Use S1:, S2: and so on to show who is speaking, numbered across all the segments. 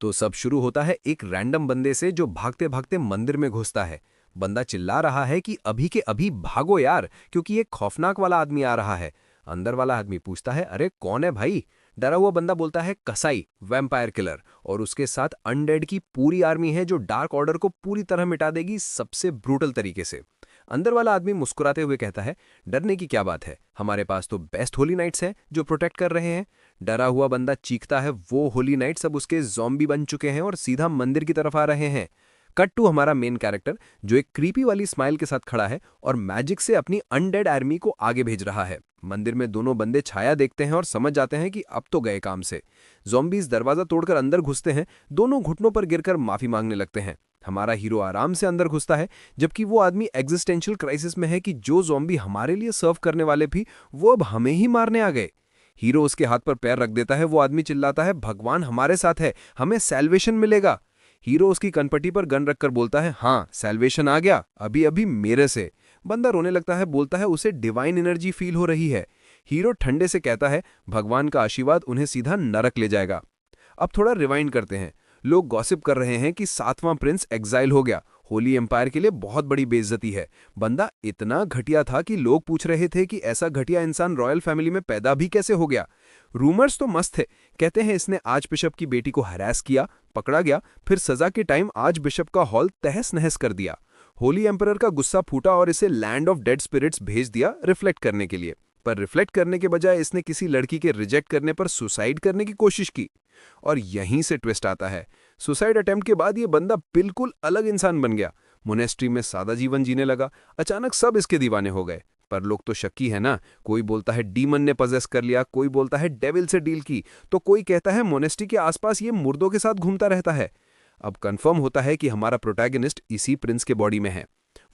S1: तो सब शुरू होता है एक रैंडम बंदे से जो भागते भागते मंदिर में घुसता है। बंदा चिल्ला रहा है कि अभी के अभी भागो यार, क्योंकि एक खौफनाक वाला आदमी आ रहा है। अंदर वाला आदमी पूछता है, अरे कौन है भाई? डरा हुआ बंदा बोलता है, कसाई, वैम्पायर किलर, और उसके साथ अनडेड की पूरी आर्मी है जो डार्क ऑर्डर को पूरी तरह मिटा देगी सबसे ब्रूटल तरीके से। अंदर वाला आदमी मुस्कुराते हुए कहता है, डरने की क्या बात है, हमारे पास तो बेस्ट होली नाइट्स हैं जो प्रोटेक्ट कर रहे हैं। डरा हुआ बंदा चीखता है, वो होली नाइट्स अब उसके ज़ॉम्बी बन चुके हैं और सीधा मंदिर की तरफ आ रहे हैं। कट टू हमारा मेन कैरेक्टर जो एक क्रीपी वाली स्माइल के साथ खड़ा है और मैजिक से अपनी अनडेड आर्मी को आगे भेज रहा है। मंदिर में दोनों बंदे छाया देखते हैं और समझ जाते हैं कि अब तो गए काम से। ज़ॉम्बीज दरवाजा तोड़कर अंदर घुसते हैं, दोनों घुटनों पर गिरकर माफी मांगने लगते हैं। हमारा हीरो आराम से अंदर घुसता है, जबकि वो आदमी एग्जिस्टेंशियल क्राइसिस में है कि जो ज़ॉम्बी हमारे लिए सर्व करने वाले भी वो अब हमें ही मारने आ गए। हीरो उसके हाथ पर पैर रख देता है, वो आदमी चिल्लाता है, भगवान हमारे साथ है, हमें सैल्वेशन मिलेगा। हीरो उसकी कनपट्टी पर गन रखकर बोलता है, हाँ सैल्वेशन आ गया, अभी अभी मेरे से। बंदा रोने लगता है, बोलता है उसे डिवाइन एनर्जी फील हो रही है। हीरो ठंडे से कहता है, भगवान का आशीर्वाद उन्हें सीधा नरक ले जाएगा। अब थोड़ा रिवाइंड करते हैं। लोग गॉसिप कर रहे हैं कि 7वां प्रिंस एग्जाइल हो गया, होली एम्पायर के लिए बहुत बड़ी बेइज्जती है। बंदा इतना घटिया था कि लोग पूछ रहे थे कि ऐसा घटिया इंसान रॉयल फैमिली में पैदा भी कैसे हो गया। रूमर्स तो मस्त थे, कहते हैं इसने आर्च बिशप की बेटी को हरास किया, पकड़ा गया, फिर सजा के टाइम आर्च बिशप का हॉल तहस नहस कर दिया। होली एम्परर का गुस्सा फूटा और इसे लैंड ऑफ डेड स्पिरिट्स भेज दिया रिफ्लेक्ट करने के लिए। पर रिफ्लेक्ट करने के बजाय इसने किसी लड़की के रिजेक्ट करने पर सुसाइड करने की कोशिश की। और यहीं से ट्विस्ट आता है। सुसाइड अटेम्प्ट के बाद ये बंदा बिल्कुल अलग इंसान बन गया। मोनेस्ट्री में सादा जीवन जीने लगा। अचानक सब इसके दीवाने हो गए। पर लोग तो शक्की है ना, कोई बोलता है डीमन ने पजेस कर लिया, कोई बोलता है डेविल से डील की, तो कोई कहता है मोनेस्ट्री के आसपास ये मुर्दों के साथ घूमता रहता है। अब कंफर्म होता है कि हमारा प्रोटैगनिस्ट इसी प्रिंस के बॉडी में है।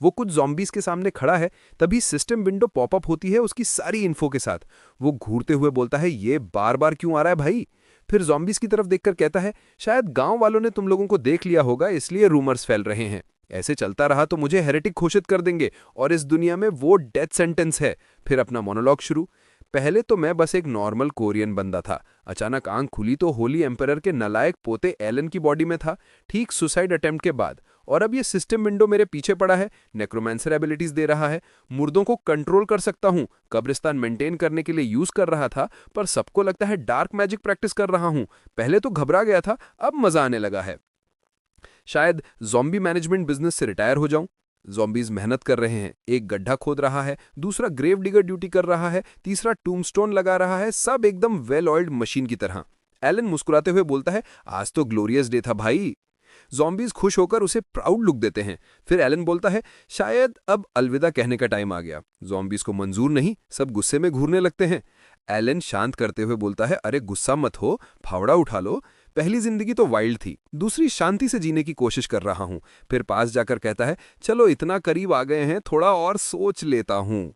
S1: वो कुछ ज़ॉम्बीज के सामने खड़ा है, तभी सिस्टम विंडो पॉपअप होती है उसकी सारी इन्फो के साथ। वो घूरते हुए बोलता है, ये बार बार क्यों आ रहा है भाई? फिर ज़ॉम्बीज की तरफ देखकर कहता है, शायद गांव वालों ने तुम लोगों को देख लिया होगा, इसलिए रूमर्स फैल रहे हैं। ऐसे चलता रहा तो मुझे हेरेटिक घोषित कर देंगे और इस दुनिया में वो डेथ सेंटेंस है। फिर अपना मोनोलॉग शुरू। पहले तो मैं बस एक नॉर्मल कोरियन बंदा था, अचानक आंख खुली तो होली एम्परर के नालायक पोते एलन की बॉडी में था, ठीक सुसाइड अटेम्प्ट के बाद। और अब ये सिस्टम विंडो मेरे पीछे पड़ा है, नेक्रोमेंसर एबिलिटीज दे रहा है, मुर्दों को कंट्रोल कर सकता हूं, कब्रिस्तान मेंटेन करने के लिए यूज कर रहा था, पर सबको लगता है डार्क मैजिक प्रैक्टिस कर रहा हूं। पहले तो घबरा गया था, अब मजा आने लगा है। शायद ज़ॉम्बी मैनेजमेंट बिजनेस से रिटायर हो जाऊं। ज़ॉम्बीज मेहनत कर रहे हैं, एक गड्ढा खोद रहा है, दूसरा ग्रेव डिगर ड्यूटी कर रहा है, तीसरा टूमस्टोन लगा रहा है, सब एकदम वेल ऑयल्ड मशीन की तरह। एलन मुस्कुराते हुए बोलता है, आज तो ग्लोरियस डे था भाई। ज़ॉम्बीज खुश होकर उसे प्राउड लुक देते हैं। फिर एलन बोलता है, शायद अब अलविदा कहने का टाइम आ गया। ज़ॉम्बीज को मंजूर नहीं, सब गुस्से में घूरने लगते हैं। एलन शांत करते हुए बोलता है, अरे गुस्सा मत हो, फावड़ा उठा लो। पहली जिंदगी तो वाइल्ड थी, दूसरी शांति से जीने की कोशिश कर रहा हूं। फिर पास जाकर कहता है, चलो इतना करीब आ गए हैं, थोड़ा और सोच लेता हूं।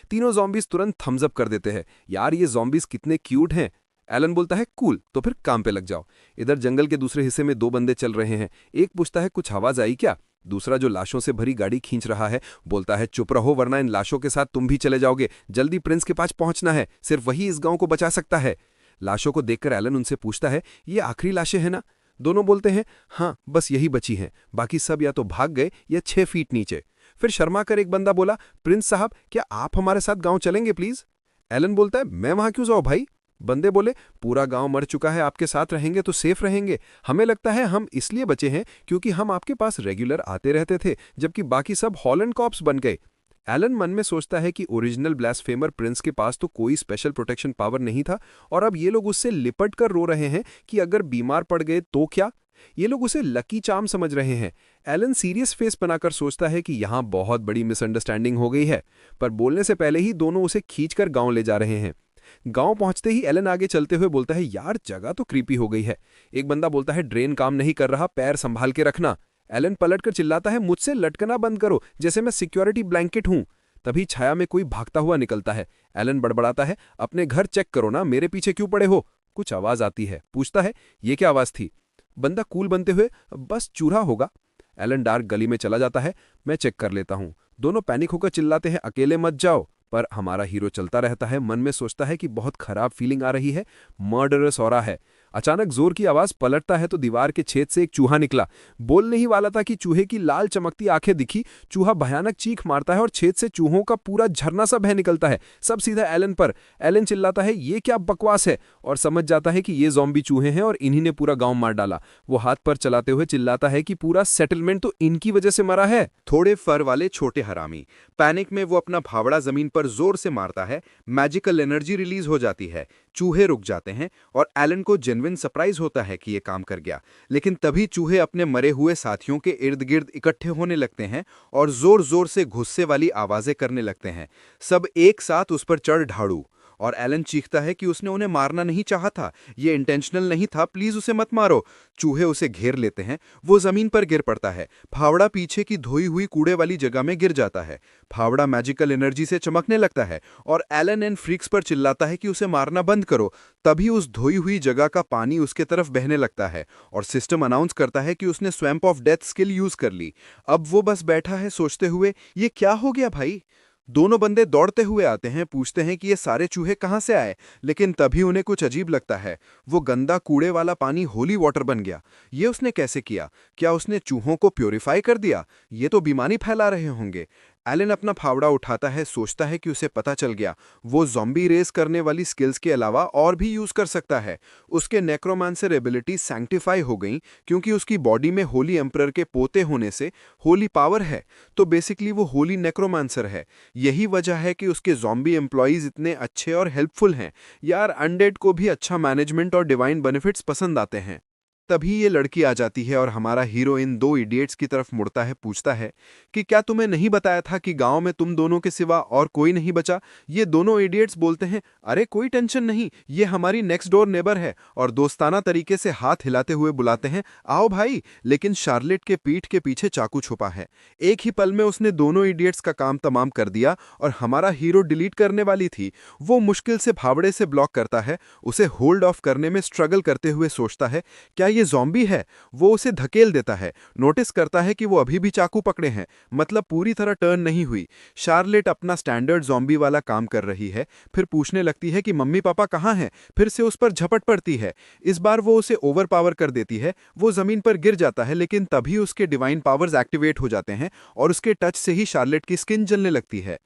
S1: तीनों ज़ॉम्बीज तुरंत थम्स अप कर देते हैं, यार ये ज़ॉम्बीज कितने क्यूट हैं। एलन बोलता है, कूल, तो फिर काम पे लग जाओ। इधर जंगल के दूसरे हिस्से में दो बंदे चल रहे हैं। एक पूछता है, कुछ आवाज आई क्या? दूसरा जो लाशों से भरी गाड़ी खींच रहा है बोलता है, चुप रहो वरना इन लाशों के साथ तुम भी चले जाओगे, जल्दी प्रिंस के पास पहुंचना है, सिर्फ वही इस गांव को बचा सकता है। लाशों को देखकर एलन उनसे पूछता है, ये आखिरी लाशें हैं ना? दोनों बोलते हैं, हाँ बस यही बची हैं, बाकी सब या तो भाग गए या 6 फीट नीचे। फिर शर्मा कर एक बंदा बोला, प्रिंस साहब क्या आप हमारे साथ गांव चलेंगे प्लीज? एलन बोलता है, मैं वहां क्यों जाऊं भाई? बंदे बोले, पूरा गांव मर चुका है, आपके साथ रहेंगे तो सेफ रहेंगे। हमें लगता है हम इसलिए बचे हैं क्योंकि हम आपके पास रेगुलर आते रहते थे, जबकि बाकी सब हॉलैंड कॉप्स बन गए। एलन मन में सोचता है कि ओरिजिनल ब्लास्फेमर प्रिंस के पास तो कोई स्पेशल प्रोटेक्शन पावर नहीं था, और अब ये लोग उससे लिपट कर रो रहे हैं कि अगर बीमार पड़ गए तो क्या? ये लोग उसे लकी चार्म समझ रहे हैं। एलन सीरियस फेस बनाकर सोचता है कि यहां बहुत बड़ी मिसअंडरस्टैंडिंग हो गई है, पर बोलने से पहले ही दोनों उसे खींचकर गांव ले जा रहे हैं। गांव पहुंचते ही एलन आगे चलते हुए बोलता है, यार जगह तो क्रीपी हो गई है। एक बंदा बोलता है, ड्रेन काम नहीं कर रहा, पैर संभाल के रखना। एलन पलटकर चिल्लाता है, मुझसे लटकना बंद करो, जैसे मैं सिक्योरिटी ब्लैंकेट हूं। तभी छाया में कोई भागता हुआ निकलता है। एलन बड़बड़ाता है, अपने घर चेक करो ना, मेरे पीछे क्यों पड़े हो? कुछ आवाज आती है, पूछता है, ये क्या आवाज थी? बंदा कूल बनते हुए, बस चूहा होगा। एलन डार्क गली में चला जाता है, मैं चेक कर लेता हूं। दोनों पैनिक होकर चिल्लाते हैं, अकेले मत जाओ। पर हमारा हीरो चलता रहता है, मन में सोचता है कि बहुत खराब फीलिंग आ रही है, मर्डरस ऑरा है।
S2: अचानक जोर की आवाज, पलटता है तो दीवार के छेद से एक चूहा निकला। बोलने ही वाला था कि चूहे की लाल चमकती आंखें दिखी। चूहा भयानक चीख मारता है और छेद से चूहों का पूरा झरना सा बह निकलता है, सब सीधा एलन पर। एलन चिल्लाता है, ये क्या बकवास है, और समझ जाता है कि ये ज़ॉम्बी चूहे हैं और इन्हीं ने पूरा गांव मार डाला। वो हाथ पर चलाते हुए चिल्लाता है कि पूरा सेटलमेंट तो इनकी वजह से मरा है।
S3: थोड़े फर वाले छोटे हरामी। पैनिक में वो अपना फावड़ा जमीन पर जोर से मारता है, मैजिकल एनर्जी रिलीज हो जाती है, चूहे रुक जाते हैं और एलन को जेन्युइन सरप्राइज होता है कि ये काम कर गया। लेकिन तभी चूहे अपने मरे हुए साथियों के इर्द गिर्द इकट्ठे होने लगते हैं और जोर जोर से गुस्से वाली आवाजें करने लगते हैं। सब एक साथ उस पर चढ़ ढाड़ू, और एलन चीखता है कि उसने उन्हें मारना नहीं चाहा था, ये इंटेंशनल नहीं था, प्लीज उसे मत मारो। चूहे उसे घेर लेते हैं, वो जमीन पर गिर पड़ता है। फावड़ा पीछे की धोई हुई कूड़े वाली जगह में गिर जाता है। फावड़ा मैजिकल एनर्जी से चमकने लगता है और एलन एंड फ्रीक्स पर चिल्लाता है कि उसे मारना बंद करो। तभी उस धोई हुई जगह का पानी उसके तरफ बहने लगता है और सिस्टम अनाउंस करता है कि उसने swamp of death skill use कर ली। अब वो बस बैठा है सोचते हुए, ये क्या हो गया भाई। दोनों बंदे दौड़ते हुए आते हैं, पूछते हैं कि ये सारे चूहे कहाँ से आए, लेकिन तभी उन्हें कुछ अजीब लगता है। वो गंदा कूड़े वाला पानी होली वाटर बन गया। ये उसने कैसे किया? क्या उसने चूहों को प्योरीफाई कर दिया? ये तो बीमारी फैला रहे होंगे। एलन अपना फावड़ा उठाता है, सोचता है कि उसे पता चल गया, वो ज़ॉम्बी रेस करने वाली स्किल्स के अलावा और भी यूज कर सकता है। उसके नेक्रोमांसर एबिलिटी सैंक्टिफाई हो गई क्योंकि उसकी बॉडी में होली एम्परर के पोते होने से होली पावर है। तो बेसिकली वो होली नेक्रोमांसर है। यही वजह है कि उसके ज़ॉम्बी एम्प्लॉयज इतने अच्छे और हेल्पफुल हैं। यार, अनडेड को भी अच्छा मैनेजमेंट और डिवाइन बेनिफिट्स पसंद आते हैं। तभी ये लड़की आ जाती है और हमारा हीरो इन दो इडियट्स की तरफ मुड़ता है, पूछता है कि क्या तुम्हें नहीं बताया था कि गांव में तुम दोनों के सिवा और कोई नहीं बचा? ये दोनों इडियट्स बोलते हैं, अरे कोई टेंशन नहीं, ये हमारी नेक्स्ट डोर नेबर है, और दोस्ताना तरीके से हाथ हिलाते हुए बुलाते हैं, आओ भाई। लेकिन शार्लेट के पीठ के पीछे चाकू छुपा है। एक ही पल में उसने दोनों इडियट्स का काम तमाम कर दिया और हमारा हीरो डिलीट करने वाली थी। वो मुश्किल से फावड़े से ब्लॉक करता है, उसे होल्ड ऑफ करने में स्ट्रगल करते हुए सोचता है, क्या ये ज़ॉम्बी है? वो उसे धकेल देता है। नोटिस करता है कि वो अभी भी चाकू पकड़े हैं, मतलब पूरी तरह टर्न नहीं हुई। शार्लेट अपना स्टैंडर्ड ज़ॉम्बी वाला काम कर रही है, फिर पूछने लगती है कि मम्मी पापा कहाँ हैं। फिर से उस पर झपट पड़ती है। इस बार वो उसे ओवर पावर कर देती है। वो जमीन पर गिर जाता है, लेकिन तभी उसके डिवाइन पावर्स एक्टिवेट हो जाते हैं और उसके टच से ही शार्लेट की स्किन जलने लगती है।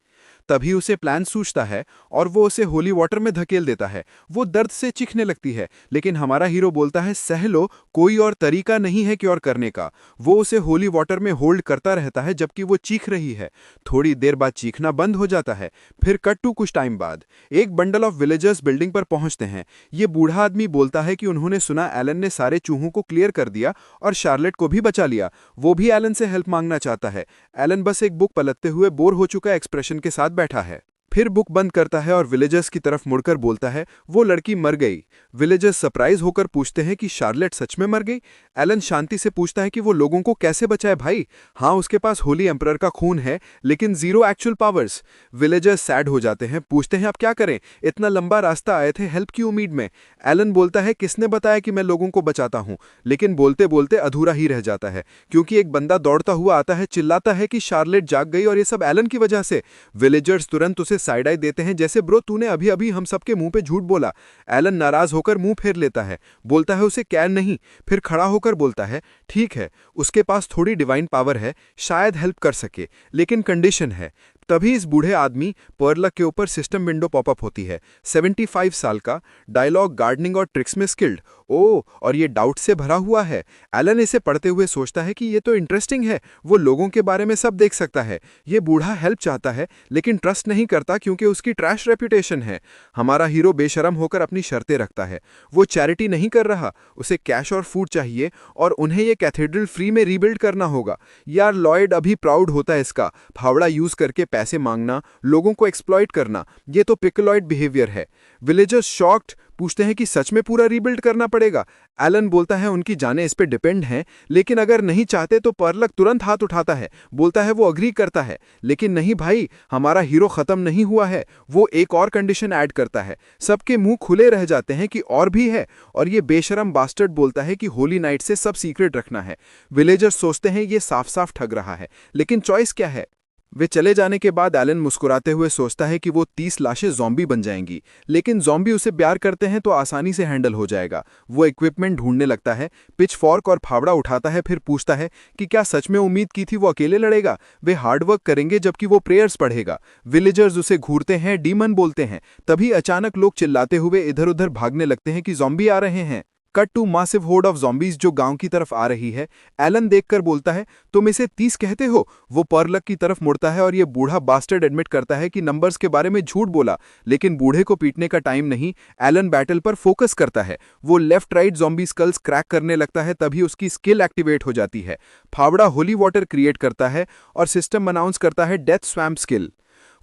S3: तभी उसे प्लान सूझता है और वो उसे होली वाटर में धकेल देता है। वो दर्द से चीखने लगती है, लेकिन हमारा हीरो बोलता है, सह लो, कोई और तरीका नहीं है क्योर करने का। वो उसे होली वाटर में होल्ड करता रहता है जबकि वो चीख रही है। थोड़ी देर बाद चीखना बंद हो जाता है। फिर कट टू कुछ टाइम बाद एक बंडल ऑफ विलेजर्स बिल्डिंग पर पहुंचते हैं। ये बूढ़ा आदमी बोलता है कि उन्होंने सुना एलन ने सारे चूहों को क्लियर कर दिया और शार्लेट को भी बचा लिया। वो भी एलन से हेल्प मांगना चाहता है। एलन बस एक बुक पलटते हुए बोर हो चुका एक्सप्रेशन के साथ बैठा है। फिर बुक बंद करता है और विलेजर्स की तरफ मुड़कर बोलता है, वो लड़की मर गई। विलेजर्स सरप्राइज होकर पूछते हैं कि शार्लेट सच में मर गई। एलन शांति से पूछता है कि वो लोगों को कैसे बचाए भाई। हाँ, उसके पास होली एम्परर का खून है, लेकिन zero actual powers. Villagers sad हो जाते हैं, पूछते हैं अब क्या करें, इतना लंबा रास्ता आए थे हेल्प की उम्मीद में। एलन बोलता है, किसने बताया कि मैं लोगों को बचाता हूं? लेकिन बोलते बोलते अधूरा ही रह जाता है, क्योंकि एक बंदा दौड़ता हुआ आता है, चिल्लाता है कि शार्लेट जाग गई और ये सब एलन की वजह से। विलेजर्स तुरंत उसे साइड आई देते हैं, जैसे ब्रो तूने अभी अभी हम सबके मुंह पे झूठ बोला। एलन नाराज होकर मुंह फेर लेता है, बोलता है उसे कैर नहीं। फिर खड़ा होकर बोलता है, ठीक है, उसके पास थोड़ी डिवाइन पावर है, शायद हेल्प कर सके, लेकिन कंडीशन है। तभी इस बूढ़े आदमी पर्लक के ऊपर सिस्टम विंडो पॉपअप होती है। 75 साल का, डायलॉग, गार्डनिंग और ट्रिक्स में स्किल्ड। ओ, और ये डाउट से भरा हुआ है। एलन इसे पढ़ते हुए सोचता है कि ये तो इंटरेस्टिंग है, वो लोगों के बारे में सब देख सकता है। ये बूढ़ा हेल्प चाहता है लेकिन ट्रस्ट नहीं करता क्योंकि उसकी ट्रैश रेपुटेशन है। हमारा हीरो बेशरम होकर अपनी शर्तें रखता है। वो चैरिटी नहीं कर रहा, उसे कैश और फूड चाहिए और उन्हें ये कैथेड्रल फ्री में रीबिल्ड करना होगा। यार, लॉयड अभी प्राउड होता है इसका। फावड़ा यूज करके पैसे मांगना, लोगों को एक्सप्लॉइट करना, ये तो पिकलॉइड बिहेवियर है। विलेजर्स शॉक्ड, पूछते हैं कि सच में पूरा रीबिल्ड करना पड़ेगा। एलन बोलता है उनकी जानें इस पे डिपेंड हैं, लेकिन अगर नहीं चाहते तो पर्लक तुरंत हाथ उठाता है, बोलता है वो अग्री करता है। लेकिन नहीं भाई, हमारा हीरो खत्म नहीं हुआ है। वो एक और कंडीशन ऐड करता है। सबके मुंह खुले रह जाते हैं कि और भी है, और ये बेशरम बास्टर्ड बोलता है कि होली नाइट से सब सीक्रेट रखना है। विलेजर्स सोचते हैं ये साफ साफ ठग रहा है, लेकिन चॉइस क्या है? वे चले जाने के बाद एलन मुस्कुराते हुए सोचता है कि वो 30 लाशें ज़ॉम्बी बन जाएंगी, लेकिन ज़ॉम्बी उसे प्यार करते हैं तो आसानी से हैंडल हो जाएगा। वो इक्विपमेंट ढूंढने लगता है, पिच फॉर्क और फावड़ा उठाता है, फिर पूछता है कि क्या सच में उम्मीद की थी वो अकेले लड़ेगा। वे हार्डवर्क करेंगे जबकि वो प्रेयर्स पढ़ेगा। विलेजर्स उसे घूरते हैं, डीमन बोलते हैं। तभी अचानक लोग चिल्लाते हुए इधर उधर भागने लगते हैं कि ज़ॉम्बी आ रहे हैं। Cut to massive horde of zombies जो गांव की तरफ आ रही है। एलन देखकर बोलता है, तुम इसे 30 कहते हो? वो परलक की तरफ मुड़ता है और ये बूढ़ा बास्टर्ड एडमिट करता है कि नंबर्स के बारे में झूठ बोला, लेकिन बूढ़े को पीटने का टाइम नहीं। एलन बैटल पर फोकस करता है। वो left right zombie skulls crack करने लगता है, तभी उसकी स्किल एक्टिवेट हो जाती है। फावड़ा होली वाटर क्रिएट करता है और सिस्टम अनाउंस करता है डेथ स्वैम्प स्किल।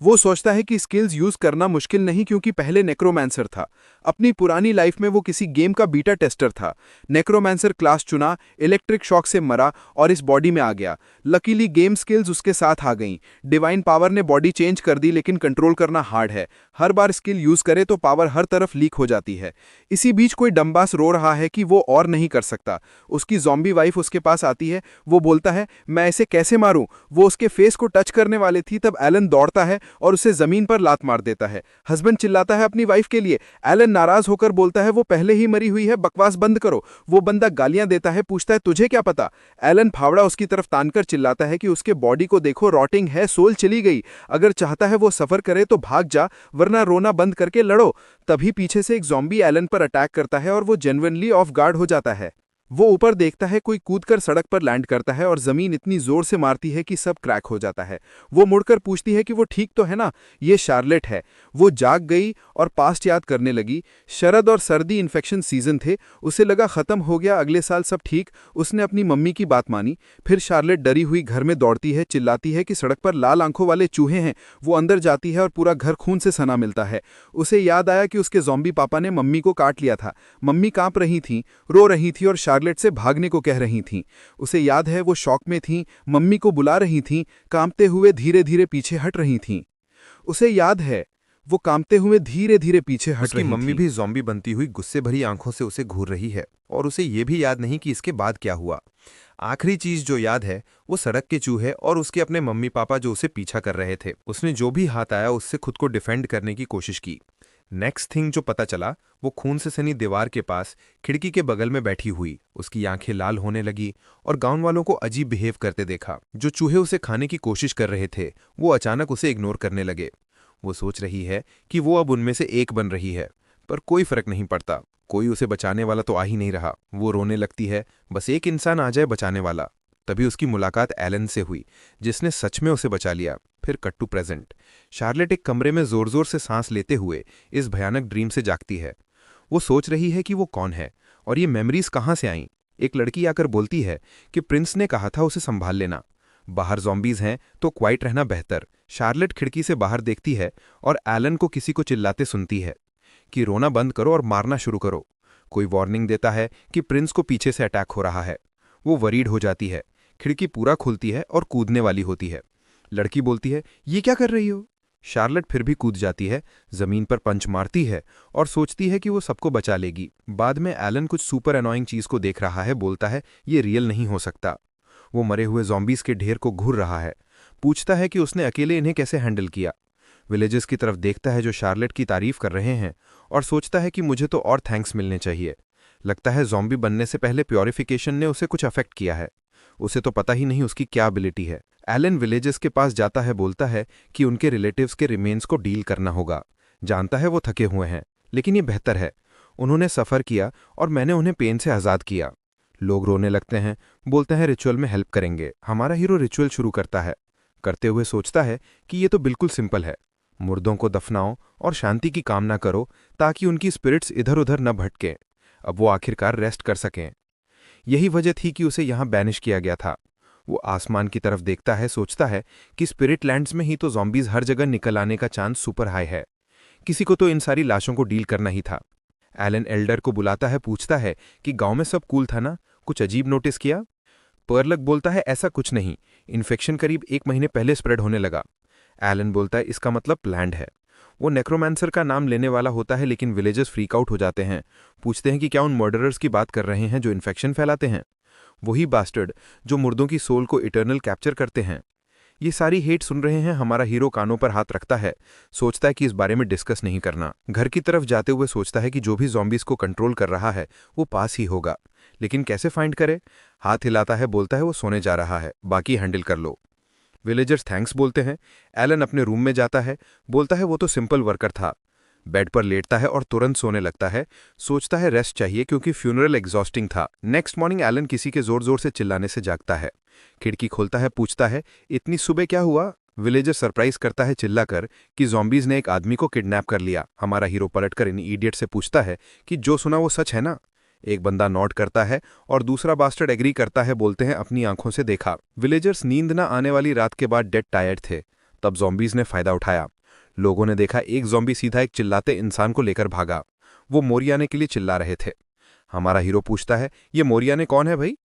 S3: वो सोचता है कि स्किल्स यूज करना मुश्किल नहीं, क्योंकि पहले नेक्रोमैंसर था। अपनी पुरानी लाइफ में वो किसी गेम का बीटा टेस्टर था। नेक्रोमैंसर क्लास चुना, इलेक्ट्रिक शॉक से मरा और इस बॉडी में आ गया। लकीली गेम स्किल्स उसके साथ आ गईं। डिवाइन पावर ने बॉडी चेंज कर दी, लेकिन कंट्रोल करना हार्ड है। हर बार स्किल यूज करे तो पावर हर तरफ लीक हो जाती है। इसी बीच कोई डम्बास रो रहा है कि वो और नहीं कर सकता। उसकी ज़ॉम्बी वाइफ उसके पास आती है। वो बोलता है, मैं इसे कैसे मारूं? वो उसके फेस को टच करने वाले थी, तब एलन दौड़ता है और उसे जमीन पर लात मार देता है। हस्बैंड चिल्लाता है अपनी वाइफ के लिए। एलन नाराज होकर बोलता है, वो पहले ही मरी हुई है, बकवास बंद करो। वो बंदा गालियां देता है, पूछता है तुझे क्या पता? एलन फावड़ा उसकी तरफ तानकर चिल्लाता है कि उसके बॉडी को देखो, रॉटिंग है, सोल चली गई। अगर चाहता है वो सफर करे तो भाग जा, वरना रोना बंद करके लड़ो। तभी पीछे से एक ज़ॉम्बी एलन पर अटैक करता है और वो जेन्युइनली ऑफ गार्ड हो जाता है। वो ऊपर देखता है, कोई कूदकर सड़क पर लैंड करता है और जमीन इतनी जोर से मारती है कि सब क्रैक हो जाता है। वो मुड़कर पूछती है कि वो ठीक तो है ना? ये शार्लेट है। वो जाग गई और पास्ट याद करने लगी। शरद और सर्दी इन्फेक्शन सीजन थे। उसे लगा खत्म हो गया, अगले साल सब ठीक। उसने अपनी मम्मी की बात मानी। फिर शार्लेट डरी हुई घर में दौड़ती है, चिल्लाती है कि सड़क पर लाल आंखों वाले चूहे हैं। वो अंदर जाती है और पूरा घर खून से सना मिलता है। उसे याद आया कि उसके ज़ॉम्बी पापा ने मम्मी को काट लिया था। मम्मी कांप रही थी, रो रही थी और शार्लेट से भागने को कह रही थीं। उसे याद है वो शॉक में थीं, मम्मी को बुला रही थीं, कांपते हुए धीरे धीरे पीछे हट रही थीं। उसे याद है वो कांपते हुए धीरे धीरे पीछे हट
S4: उसकी
S3: रही
S4: मम्मी
S3: थीं।
S4: भी ज़ॉम्बी बनती हुई गुस्से भरी आंखों से उसे घूर रही है और उसे ये भी याद नहीं कि इसके बाद क्या हुआ। आखिरी चीज जो याद है वो सड़क के चूहे और उसके अपने मम्मी पापा जो उसे पीछा कर रहे थे। उसने जो भी हाथ आया उससे खुद को डिफेंड करने की कोशिश की। नेक्स्ट थिंग जो पता चला, वो खून से सनी दीवार के पास खिड़की के बगल में बैठी हुई। उसकी आंखें लाल होने लगी और गांव वालों को अजीब बिहेव करते देखा। जो चूहे उसे खाने की कोशिश कर रहे थे वो अचानक उसे इग्नोर करने लगे। वो सोच रही है कि वो अब उनमें से एक बन रही है, पर कोई फर्क नहीं पड़ता। कोई उसे बचाने वाला तो आ ही नहीं रहा। वो रोने लगती है, बस एक इंसान आ जाए बचाने वाला। तभी उसकी मुलाकात एलन से हुई, जिसने सच में उसे बचा लिया। फिर कट टू प्रेजेंट। शार्लेट एक कमरे में जोर जोर से सांस लेते हुए इस भयानक ड्रीम से जागती है। वो सोच रही है कि वो कौन है और ये मेमोरीज कहाँ से आईं। एक लड़की आकर बोलती है कि प्रिंस ने कहा था उसे संभाल लेना। बाहर ज़ॉम्बीज हैं तो क्वाइट रहना बेहतर। शार्लेट खिड़की से बाहर देखती है और एलन को किसी को चिल्लाते सुनती है कि रोना बंद करो और मारना शुरू करो। कोई वार्निंग देता है कि प्रिंस को पीछे से अटैक हो रहा है। वो वरीड हो जाती है। खिड़की पूरा खुलती है और कूदने वाली होती है। लड़की बोलती है, ये क्या कर रही हो? शार्लेट फिर भी कूद जाती है, जमीन पर पंच मारती है और सोचती है कि वो सबको बचा लेगी। बाद में एलन कुछ सुपर अनोइंग चीज को देख रहा है, बोलता है ये रियल नहीं हो सकता। वो मरे हुए ज़ॉम्बीज के ढेर को घूर रहा है। पूछता है कि उसने अकेले इन्हें कैसे हैंडल किया। विलेजेस की तरफ देखता है जो शार्लेट की तारीफ कर रहे हैं और सोचता है कि मुझे तो और थैंक्स मिलने चाहिए। लगता है ज़ॉम्बी बनने से पहले प्योरिफिकेशन ने उसे कुछ अफेक्ट किया है। उसे तो पता ही नहीं उसकी क्या एबिलिटी है। एलन विलेजेस के पास जाता है, बोलता है कि उनके रिलेटिव्स के रिमेन्स को डील करना होगा। जानता है वो थके हुए हैं, लेकिन ये बेहतर है। उन्होंने सफ़र किया और मैंने उन्हें पेन से आज़ाद किया। लोग रोने लगते हैं, बोलते हैं रिचुअल में हेल्प करेंगे। हमारा हीरो रिचुअल शुरू करता है। करते हुए सोचता है कि ये तो बिल्कुल सिंपल है। मुर्दों को दफनाओ और शांति की कामना करो ताकि उनकी स्पिरिट्स इधर उधर न भटकें। अब वो आखिरकार रेस्ट कर सकें। यही वजह थी कि उसे यहाँ बैनिश किया गया था। वो आसमान की तरफ देखता है, सोचता है कि स्पिरिट लैंड्स में ही तो ज़ॉम्बीज हर जगह निकल आने का चांस सुपर हाई है। किसी को तो इन सारी लाशों को डील करना ही था। एलन एल्डर को बुलाता है, पूछता है कि गांव में सब कूल था ना, कुछ अजीब नोटिस किया? परलक बोलता है ऐसा कुछ नहीं, इन्फेक्शन करीब 1 महीने पहले स्प्रेड होने लगा। एलन बोलता है इसका मतलब प्लैंड है। वो नेक्रोमैंसर का नाम लेने वाला होता है, लेकिन विलेजर्स फ्रीक आउट हो जाते हैं। पूछते हैं कि क्या उन मर्डरर्स की बात कर रहे हैं जो इन्फेक्शन फैलाते हैं, वही बास्टर्ड जो मुर्दों की सोल को इटर्नल कैप्चर करते हैं।
S2: ये सारी हेट सुन रहे हैं। हमारा हीरो कानों पर हाथ रखता है, सोचता है कि इस बारे में डिस्कस नहीं करना। घर की तरफ जाते हुए सोचता है कि जो भी ज़ॉम्बीज़ को कंट्रोल कर रहा है वो पास ही होगा, लेकिन कैसे फाइंड करे। हाथ हिलाता है, बोलता है वो सोने जा रहा है, बाकी हैंडल कर लो। विलेजर्स थैंक्स बोलते हैं। एलन अपने रूम में जाता है, बोलता है वो तो सिंपल वर्कर था। बेड पर लेटता है और तुरंत सोने लगता है। सोचता है रेस्ट चाहिए क्योंकि फ्यूनरल एग्जॉस्टिंग था। नेक्स्ट मॉर्निंग एलन किसी के जोर जोर से चिल्लाने से जागता है। खिड़की खोलता है, पूछता है इतनी सुबह क्या हुआ। विलेजर सरप्राइज करता है चिल्लाकर कि ज़ॉम्बीज़ ने एक आदमी को किडनैप कर लिया। हमारा हीरो पलटकर इन इडियट से पूछता है कि जो सुना वो सच है ना। एक बंदा नोट करता है और दूसरा बास्टर्ड एग्री करता है, बोलते हैं अपनी आंखों से देखा। विलेजर्स नींद न आने वाली रात के बाद डेड टायर्ड थे, तब ज़ॉम्बीज़ ने फायदा उठाया। लोगों ने देखा एक ज़ॉम्बी सीधा एक चिल्लाते इंसान को लेकर भागा। वो मोरियाने के लिए चिल्ला रहे थे। हमारा हीरो पूछता है ये मोरियाने कौन है भाई।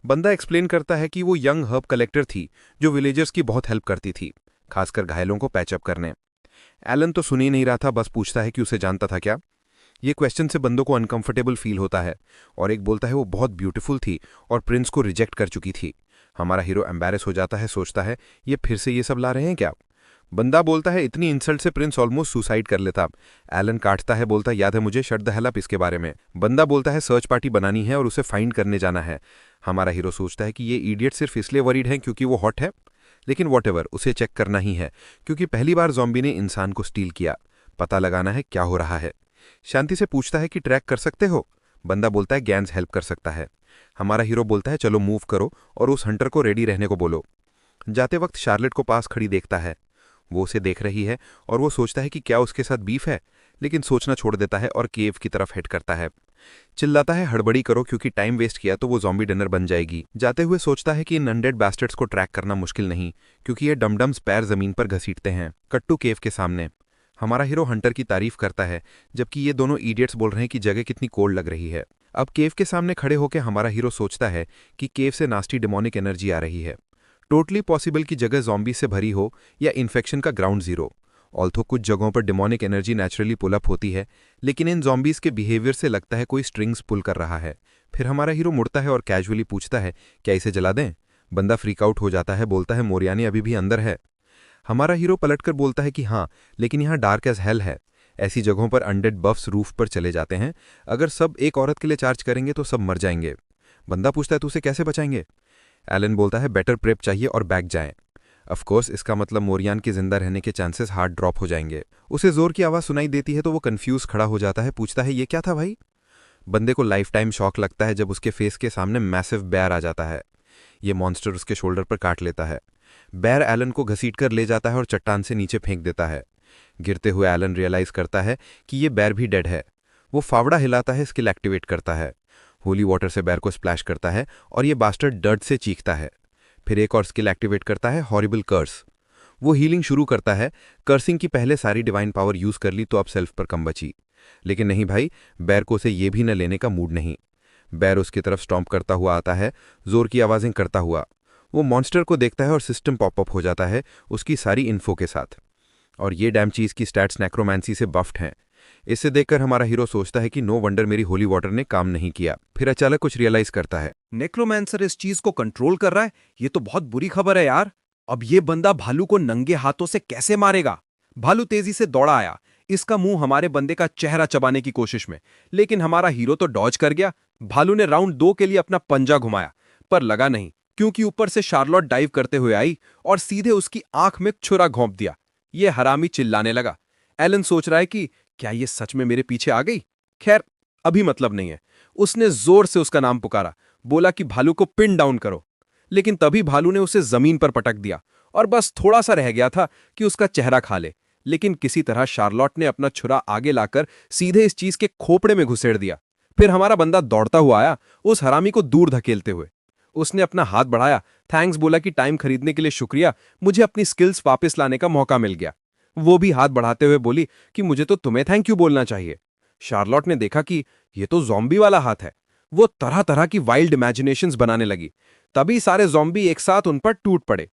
S2: बंदा एक्सप्लेन करता है कि वो यंग हर्ब कलेक्टर थी जो विलेजर्स की बहुत हेल्प करती थी, खासकर घायलों को पैचअप करने। एलन तो सुन ही नहीं रहा था, बस पूछता है कि उसे जानता था क्या। ये क्वेश्चन से बंदों को अनकंफर्टेबल फील होता है और एक बोलता है वो बहुत ब्यूटीफुल थी और प्रिंस को रिजेक्ट कर चुकी थी। हमारा हीरो एम्बैरेस हो जाता है, सोचता है ये फिर से ये सब ला रहे हैं क्या। बंदा बोलता है इतनी इंसल्ट से प्रिंस ऑलमोस्ट सुसाइड कर लेता। एलन काटता है, बोलता याद है मुझे, शट द हेल अप इसके बारे में। बंदा बोलता है सर्च पार्टी बनानी है और उसे फाइंड करने जाना है। हमारा हीरो सोचता है कि ये इडियट सिर्फ इसलिए वरीड है क्योंकि वो हॉट है, लेकिन वॉटएवर, उसे चेक करना ही है क्योंकि पहली बार ज़ॉम्बी ने इंसान को स्टील किया। पता लगाना है क्या हो रहा है। शांति से पूछता है कि ट्रैक कर सकते हो। बंदा बोलता है गैंस हेल्प कर सकता है। हमारा हीरो बोलता है चलो मूव करो और उस हंटर को रेडी रहने को बोलो। जाते वक्त शार्लेट को पास खड़ी देखता है। वो उसे देख रही है और वो सोचता है कि क्या उसके साथ बीफ है, लेकिन सोचना छोड़ देता है और केव की तरफ हेड करता है। चिल्लाता है हड़बड़ी करो क्योंकि टाइम वेस्ट किया तो वो ज़ॉम्बी डिनर बन जाएगी। जाते हुए सोचता है कि इन अनडेड बैस्टर्ड्स को ट्रैक करना मुश्किल नहीं क्योंकि ये डमडम्स पैर जमीन पर घसीटते हैं। कट्टू केव के सामने हमारा हीरो हंटर की तारीफ करता है, जबकि ये दोनों इडियट्स बोल रहे हैं कि जगह कितनी कोल्ड लग रही है। अब केव के सामने खड़े होकर हमारा हीरो सोचता है कि केव से नास्टी डिमोनिक एनर्जी आ रही है। टोटली पॉसिबल की जगह ज़ॉम्बी से भरी हो या इन्फेक्शन का ग्राउंड जीरो। ऑल्थो कुछ जगहों पर demonic energy naturally pull up होती है, लेकिन इन ज़ॉम्बीज़ के बिहेवियर से लगता है कोई स्ट्रिंग्स पुल कर रहा है। फिर हमारा हीरो मुड़ता है और कैजुअली पूछता है क्या इसे जला दें। बंदा फ्रीक आउट हो जाता है, बोलता है मोरियाने अभी भी अंदर है। हमारा हीरो पलटकर बोलता है कि हाँ, लेकिन यहाँ डार्क एज हेल है। ऐसी जगहों पर अनडेड बफ्स रूफ पर चले जाते हैं। अगर सब एक औरत के लिए चार्ज करेंगे तो सब मर जाएंगे। बंदा पूछता है तो उसे कैसे बचाएंगे। एलन बोलता है बेटर प्रेप चाहिए और बैक जाएं। ऑफ कोर्स इसका मतलब मोरियान के जिंदा रहने के चांसेस हार्ड ड्रॉप हो जाएंगे। उसे जोर की आवाज़ सुनाई देती है तो वो कंफ्यूज खड़ा हो जाता है, पूछता है ये क्या था भाई। बंदे को लाइफ टाइम शॉक लगता है जब उसके फेस के सामने मैसिव बेयर आ जाता है। ये मॉन्स्टर उसके शोल्डर पर काट लेता है। बेयर एलन को घसीटकर ले जाता है और चट्टान से नीचे फेंक देता है। गिरते हुए एलन रियलाइज करता है कि ये बेयर भी डेड है। वो फावड़ा हिलाता है, स्किल एक्टिवेट करता है। होली वाटर से बेयर को स्प्लैश करता है और ये बास्टर्ड डर्ट से चीखता है। फिर एक और स्किल एक्टिवेट करता है, हॉरिबल कर्स। वो हीलिंग शुरू करता है। कर्सिंग की पहले सारी डिवाइन पावर यूज कर ली तो अब सेल्फ पर कम बची। लेकिन नहीं भाई, बेयर को उसे ये भी न लेने का मूड नहीं। बेयर उसकी तरफ स्टॉम्प करता हुआ आता है, जोर की आवाज़ें करता हुआ। वो मॉन्स्टर को देखता है और सिस्टम पॉपअप हो जाता है उसकी सारी इन्फो के साथ। और ये डैम चीज़ की स्टैट्स नेक्रोमैंसी से बफ्ड हैं। इसे देखकर हमारा हीरो सोचता है कि नो वंडर मेरी होली वाटर ने काम नहीं किया। फिर अचानक कुछ रियलाइज करता है,
S1: नेक्रोमैंसर इस चीज को कंट्रोल कर रहा है, ये तो बहुत बुरी खबर है यार। अब ये बंदा भालू को नंगे हाथों से कैसे मारेगा। भालू तेजी से दौड़ा आया, इसका मुंह हमारे बंदे का चेहरा चबाने की कोशिश में, लेकिन हमारा हीरो तो डॉज कर गया। भालू ने राउंड 2 के लिए अपना पंजा घुमाया, पर लगा नहीं क्योंकि ऊपर से शार्लॉट डाइव करते हुए आई और सीधे उसकी आंख में छुरा घोंप दिया। ये हरामी चिल्लाने लगा। एलन सोच रहा है कि क्या ये सच में मेरे पीछे आ गई। खैर अभी मतलब नहीं है। उसने जोर से उसका नाम पुकारा, बोला कि भालू को पिन डाउन करो, लेकिन तभी भालू ने उसे जमीन पर पटक दिया और बस थोड़ा सा रह गया था कि उसका चेहरा खा ले। लेकिन किसी तरह शार्लॉट ने अपना छुरा आगे लाकर सीधे इस चीज के खोपड़े में घुसेड़ दिया। फिर हमारा बंदा दौड़ता हुआ आया, उस हरामी को दूर धकेलते हुए। उसने अपना हाथ बढ़ाया, थैंक्स बोला कि टाइम खरीदने के लिए शुक्रिया, मुझे अपनी स्किल्स वापस लाने का मौका मिल गया। वो भी हाथ बढ़ाते हुए बोली कि मुझे तो तुम्हें थैंक यू बोलना चाहिए। शार्लॉट ने देखा कि ये तो ज़ॉम्बी वाला हाथ है। वो तरह तरह की वाइल्ड इमेजिनेशंस बनाने लगी। तभी सारे ज़ॉम्बी एक साथ उन पर टूट पड़े।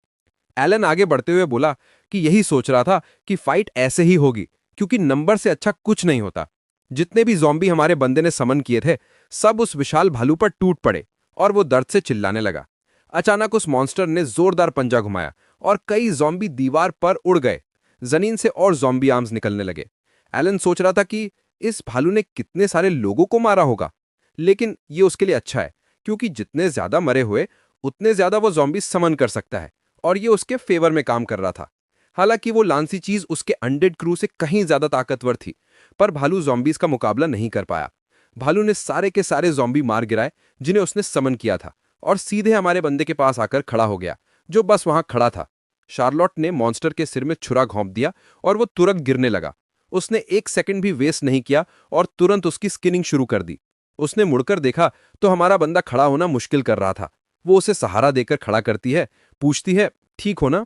S1: एलन आगे बढ़ते हुए बोला कि यही सोच रहा था कि फाइट ऐसे ही होगी, क्योंकि नंबर से अच्छा कुछ नहीं होता। जितने भी ज़ॉम्बी हमारे बंदे ने समन किए थे, सब उस विशाल भालू पर टूट पड़े और वो दर्द से चिल्लाने लगा।
S2: अचानक उस मॉन्स्टर ने जोरदार पंजा घुमाया और कई ज़ॉम्बी दीवार पर उड़ गए। जमीन से और ज़ॉम्बी आर्म्स निकलने लगे। एलन सोच रहा था कि इस भालू ने कितने सारे लोगों को मारा होगा, लेकिन ये उसके लिए अच्छा है क्योंकि जितने ज्यादा मरे हुए उतने ज्यादा वो ज़ॉम्बी समन कर सकता है और ये उसके फेवर में काम कर रहा था। हालांकि वो लांसी चीज उसके अनडेड क्रू से कहीं ज्यादा ताकतवर थी, पर भालू ज़ॉम्बीज का मुकाबला नहीं कर पाया। भालू ने सारे के सारे ज़ॉम्बी मार गिराए जिन्हें उसने समन किया था और सीधे हमारे बंदे के पास आकर खड़ा हो गया, जो बस वहां खड़ा था। शार्लॉट ने मॉन्स्टर के सिर में छुरा घोंप दिया और वो तुरंत गिरने लगा। उसने 1 सेकंड भी वेस्ट नहीं किया और तुरंत उसकी स्किनिंग शुरू कर दी। उसने मुड़कर देखा तो हमारा बंदा खड़ा होना मुश्किल कर रहा था। वो उसे सहारा देकर खड़ा करती है, पूछती है, ठीक हो ना?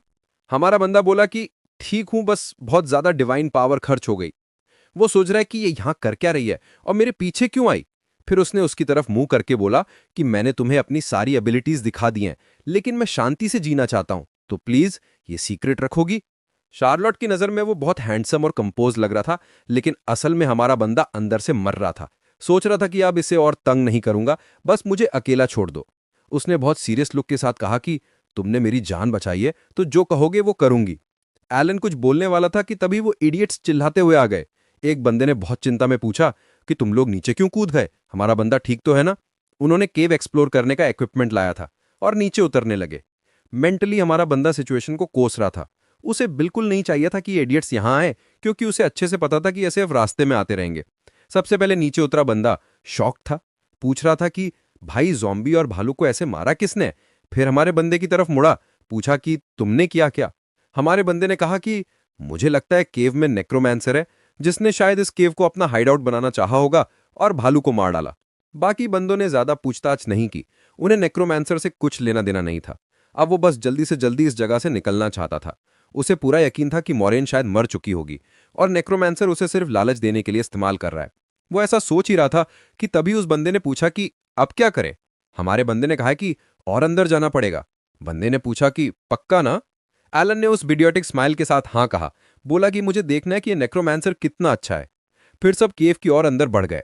S2: हमारा बंदा बोला कि ठीक हूं, बस बहुत ज्यादा डिवाइन पावर खर्च हो गई। वो सोच रहा है कि ये यहां कर क्या रही है और मेरे पीछे क्यों आई। फिर उसने उसकी तरफ मुंह करके बोला कि मैंने तुम्हें अपनी सारी एबिलिटीज दिखा दी हैं, लेकिन मैं शांति से जीना चाहता हूं, तो प्लीज ये सीक्रेट रखोगी। शार्लॉट की नजर में वो बहुत हैंडसम और कंपोज लग रहा था, लेकिन असल में हमारा बंदा अंदर से मर रहा था। सोच रहा था कि अब इसे और तंग नहीं करूंगा, बस मुझे अकेला छोड़ दो। उसने बहुत सीरियस लुक के साथ कहा कि तुमने मेरी जान बचाई है, तो जो कहोगे वो करूंगी। एलन कुछ बोलने वाला था कि तभी वो इडियट्स चिल्लाते हुए आ गए। एक बंदे ने बहुत चिंता में पूछा कि तुम लोग नीचे क्यों कूद गए, हमारा बंदा ठीक तो है ना? उन्होंने केव एक्सप्लोर करने का इक्विपमेंट लाया था और नीचे उतरने लगे। मेंटली हमारा बंदा सिचुएशन को कोस रहा था। उसे बिल्कुल नहीं चाहिए था कि इडियट्स यहां आए, क्योंकि उसे अच्छे से पता था कि ऐसे अब रास्ते में आते रहेंगे। सबसे पहले नीचे उतरा बंदा शॉक था, पूछ रहा था कि भाई ज़ॉम्बी और भालू को ऐसे मारा किसने? फिर हमारे बंदे की तरफ मुड़ा, पूछा कि तुमने किया क्या? हमारे बंदे ने कहा कि मुझे लगता है केव में नेक्रोमैंसर है, जिसने शायद इस केव को अपना हाइड आउट बनाना चाहा होगा और भालू को मार डाला। बाकी बंदों ने ज्यादा पूछताछ नहीं की, उन्हें नेक्रोमैंसर से कुछ लेना देना नहीं था। अब वो बस जल्दी से जल्दी इस जगह से निकलना चाहता था। उसे पूरा यकीन था कि मॉरेन शायद मर चुकी होगी और नेक्रोमैंसर उसे सिर्फ लालच देने के लिए इस्तेमाल कर रहा है। वो ऐसा सोच ही रहा था कि तभी उस बंदे ने पूछा कि अब क्या करें? हमारे बंदे ने कहा कि और अंदर जाना पड़ेगा। बंदे ने पूछा कि पक्का ना? एलन ने उस बिडियोटिक स्माइल के साथ हाँ कहा, बोला कि मुझे देखना है कि ये नेक्रोमैंसर कितना अच्छा है। फिर सब केव की ओर अंदर बढ़ गए।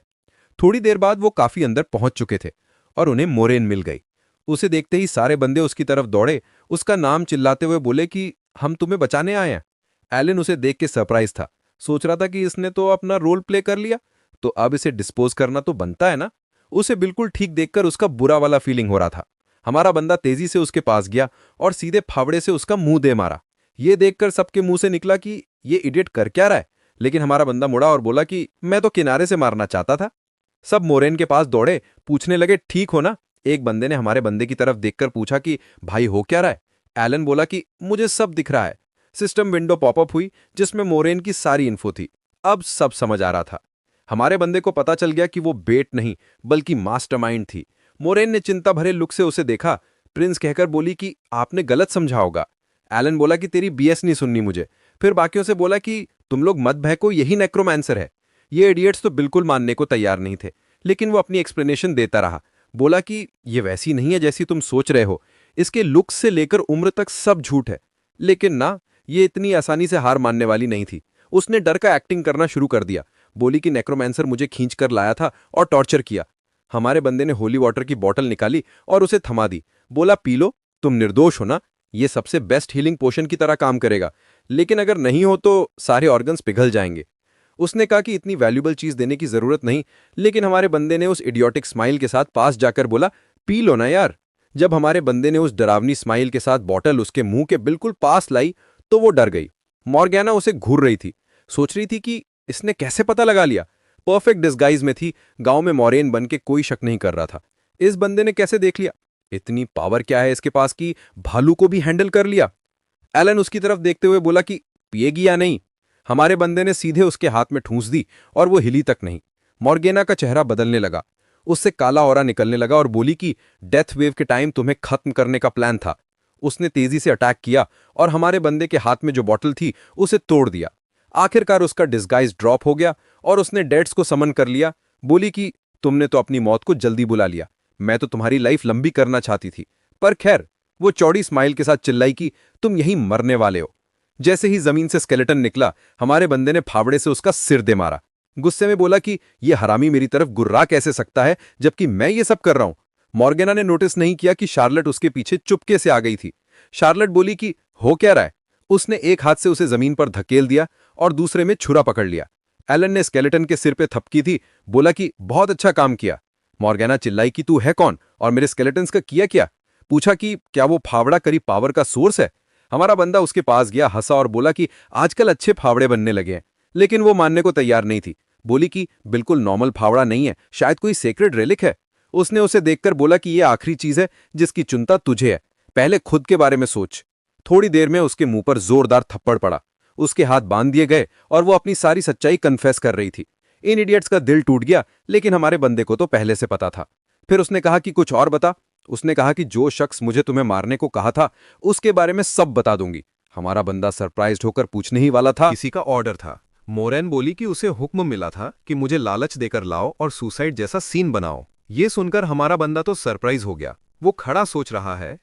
S2: थोड़ी देर बाद वो काफी अंदर पहुंच चुके थे और उन्हें मोरेन मिल गई। उसे देखते ही सारे बंदे उसकी तरफ दौड़े, उसका नाम चिल्लाते हुए बोले कि हम तुम्हें बचाने आए हैं। एलन उसे देख के सरप्राइज था, सोच रहा था कि इसने तो अपना रोल प्ले कर लिया, तो अब इसे डिस्पोज करना तो बनता है ना। उसे बिल्कुल ठीक देखकर उसका बुरा वाला फीलिंग हो रहा था। हमारा बंदा तेजी से उसके पास गया और सीधे फावड़े से उसका मुंह दे मारा। ये देखकर सबके मुंह से निकला कि ये इडियट कर क्या रहा है, लेकिन हमारा बंदा मुड़ा और बोला कि मैं तो किनारे से मारना चाहता था। सब मोरेन के पास दौड़े, पूछने लगे ठीक हो ना? एक बंदे ने हमारे बंदे की तरफ देखकर पूछा कि भाई हो क्या रहा है? एलन बोला कि मुझे सब दिख रहा है। सिस्टम विंडो पॉपअप हुई जिसमें मोरेन की सारी इन्फो थी। अब सब समझ आ रहा था। हमारे बंदे को पता चल गया कि वो बेट नहीं बल्कि मास्टरमाइंड थी। मोरेन ने चिंता भरे लुक से उसे देखा, प्रिंस कहकर बोली कि आपने गलत समझा होगा। एलन बोला कि तेरी बीएस नहीं सुननी मुझे। फिर बाकियों से बोला कि तुम लोग मत बहको, यही नेक्रोमैंसर है। ये इडियट्स तो बिल्कुल मानने को तैयार नहीं थे, लेकिन वो अपनी एक्सप्लेनेशन देता रहा। बोला कि ये वैसी नहीं है जैसी तुम सोच रहे हो, इसके लुक्स से लेकर उम्र तक सब झूठ है। लेकिन ना, ये इतनी आसानी से हार मानने वाली नहीं थी। उसने डर का एक्टिंग करना शुरू कर दिया, बोली कि नेक्रोमैंसर मुझे खींच कर लाया था और टॉर्चर किया। हमारे बंदे ने होली वाटर की बोतल निकाली और उसे थमा दी, बोला पी लो, तुम निर्दोष हो ना, ये सबसे बेस्ट हीलिंग पोशन की तरह काम करेगा, लेकिन अगर नहीं हो तो सारे ऑर्गन्स पिघल जाएंगे। उसने कहा कि इतनी वैल्यूबल चीज देने की जरूरत नहीं, लेकिन हमारे बंदे ने उस इडियोटिक स्माइल के साथ पास जाकर बोला पी लो ना यार। जब हमारे बंदे ने उस डरावनी स्माइल के साथ बॉटल उसके मुंह के बिल्कुल पास लाई तो वो डर गई। मॉर्गेना उसे घूर रही थी, सोच रही थी कि इसने कैसे पता लगा लिया। परफेक्ट डिस्गाइज में थी, गांव में मॉरेन बन के कोई शक नहीं कर रहा था। इस बंदे ने कैसे देख लिया? इतनी पावर क्या है इसके पास कि भालू को भी हैंडल कर लिया? एलन उसकी तरफ देखते हुए बोला कि पिएगी या नहीं? हमारे बंदे ने सीधे उसके हाथ में ठूंस दी और वो हिली तक नहीं। मॉर्गेना का चेहरा बदलने लगा, उससे काला औरा निकलने लगा और बोली कि डेथ वेव के टाइम तुम्हें खत्म करने का प्लान था। उसने तेजी से अटैक किया और हमारे बंदे के हाथ में जो बॉटल थी उसे तोड़ दिया। आखिरकार उसका डिस्गाइज ड्रॉप हो गया और उसने डेड्स को समन कर लिया। बोली कि तुमने तो अपनी मौत को जल्दी बुला लिया, मैं तो तुम्हारी लाइफ लंबी करना चाहती थी। पर खैर, वो चौड़ी स्माइल के साथ चिल्लाई कि तुम यहीं मरने वाले हो। जैसे ही जमीन से स्केलेटन निकला, हमारे बंदे ने फावड़े से उसका सिर दे मारा। गुस्से में बोला कि ये हरामी मेरी तरफ गुर्रा कैसे सकता है जबकि मैं ये सब कर रहा हूं। मॉर्गेना ने नोटिस नहीं किया कि शार्लेट उसके पीछे चुपके से आ गई थी। शार्लेट बोली कि हो क्या रहा है। उसने एक हाथ से उसे जमीन पर धकेल दिया और दूसरे में छुरा पकड़ लिया। एलन ने स्केलेटन के सिर पे थपकी थी, बोला कि बहुत अच्छा काम किया। मॉर्गेना चिल्लाई कि तू है कौन और मेरे स्केलेटन्स का किया क्या। पूछा कि क्या वो फावड़ा करीब पावर का सोर्स है। हमारा बंदा उसके पास गया, हंसा और बोला कि आजकल अच्छे फावड़े बनने लगे हैं। लेकिन वो मानने को तैयार नहीं थी। बोली कि बिल्कुल नॉर्मल फावड़ा नहीं है, शायद कोई सेक्रेड रेलिक है। उसने उसे देखकर बोला कि ये आखिरी चीज है जिसकी चिंता तुझे है, पहले खुद के बारे में सोच। थोड़ी देर में उसके मुंह पर जोरदार थप्पड़ पड़ा। उसके हाथ बांध दिए गए और वो अपनी सारी सच्चाई कन्फेस कर रही थी। इन इडियट्स का दिल टूट गया, लेकिन हमारे बंदे को तो पहले से पता था। फिर उसने कहा कि कुछ और बता। उसने कहा कि जो शख्स मुझे तुम्हें मारने को कहा था उसके बारे में सब बता दूंगी। हमारा बंदा सरप्राइज्ड होकर पूछने ही वाला था।
S4: किसी का ऑर्डर था। मोरेन बोली कि उसे हुक्म मिला था कि मुझे लालच देकर लाओ और सुसाइड जैसा सीन बनाओ। ये सुनकर हमारा बंदा तो सरप्राइज हो गया। वो खड़ा सोच रहा है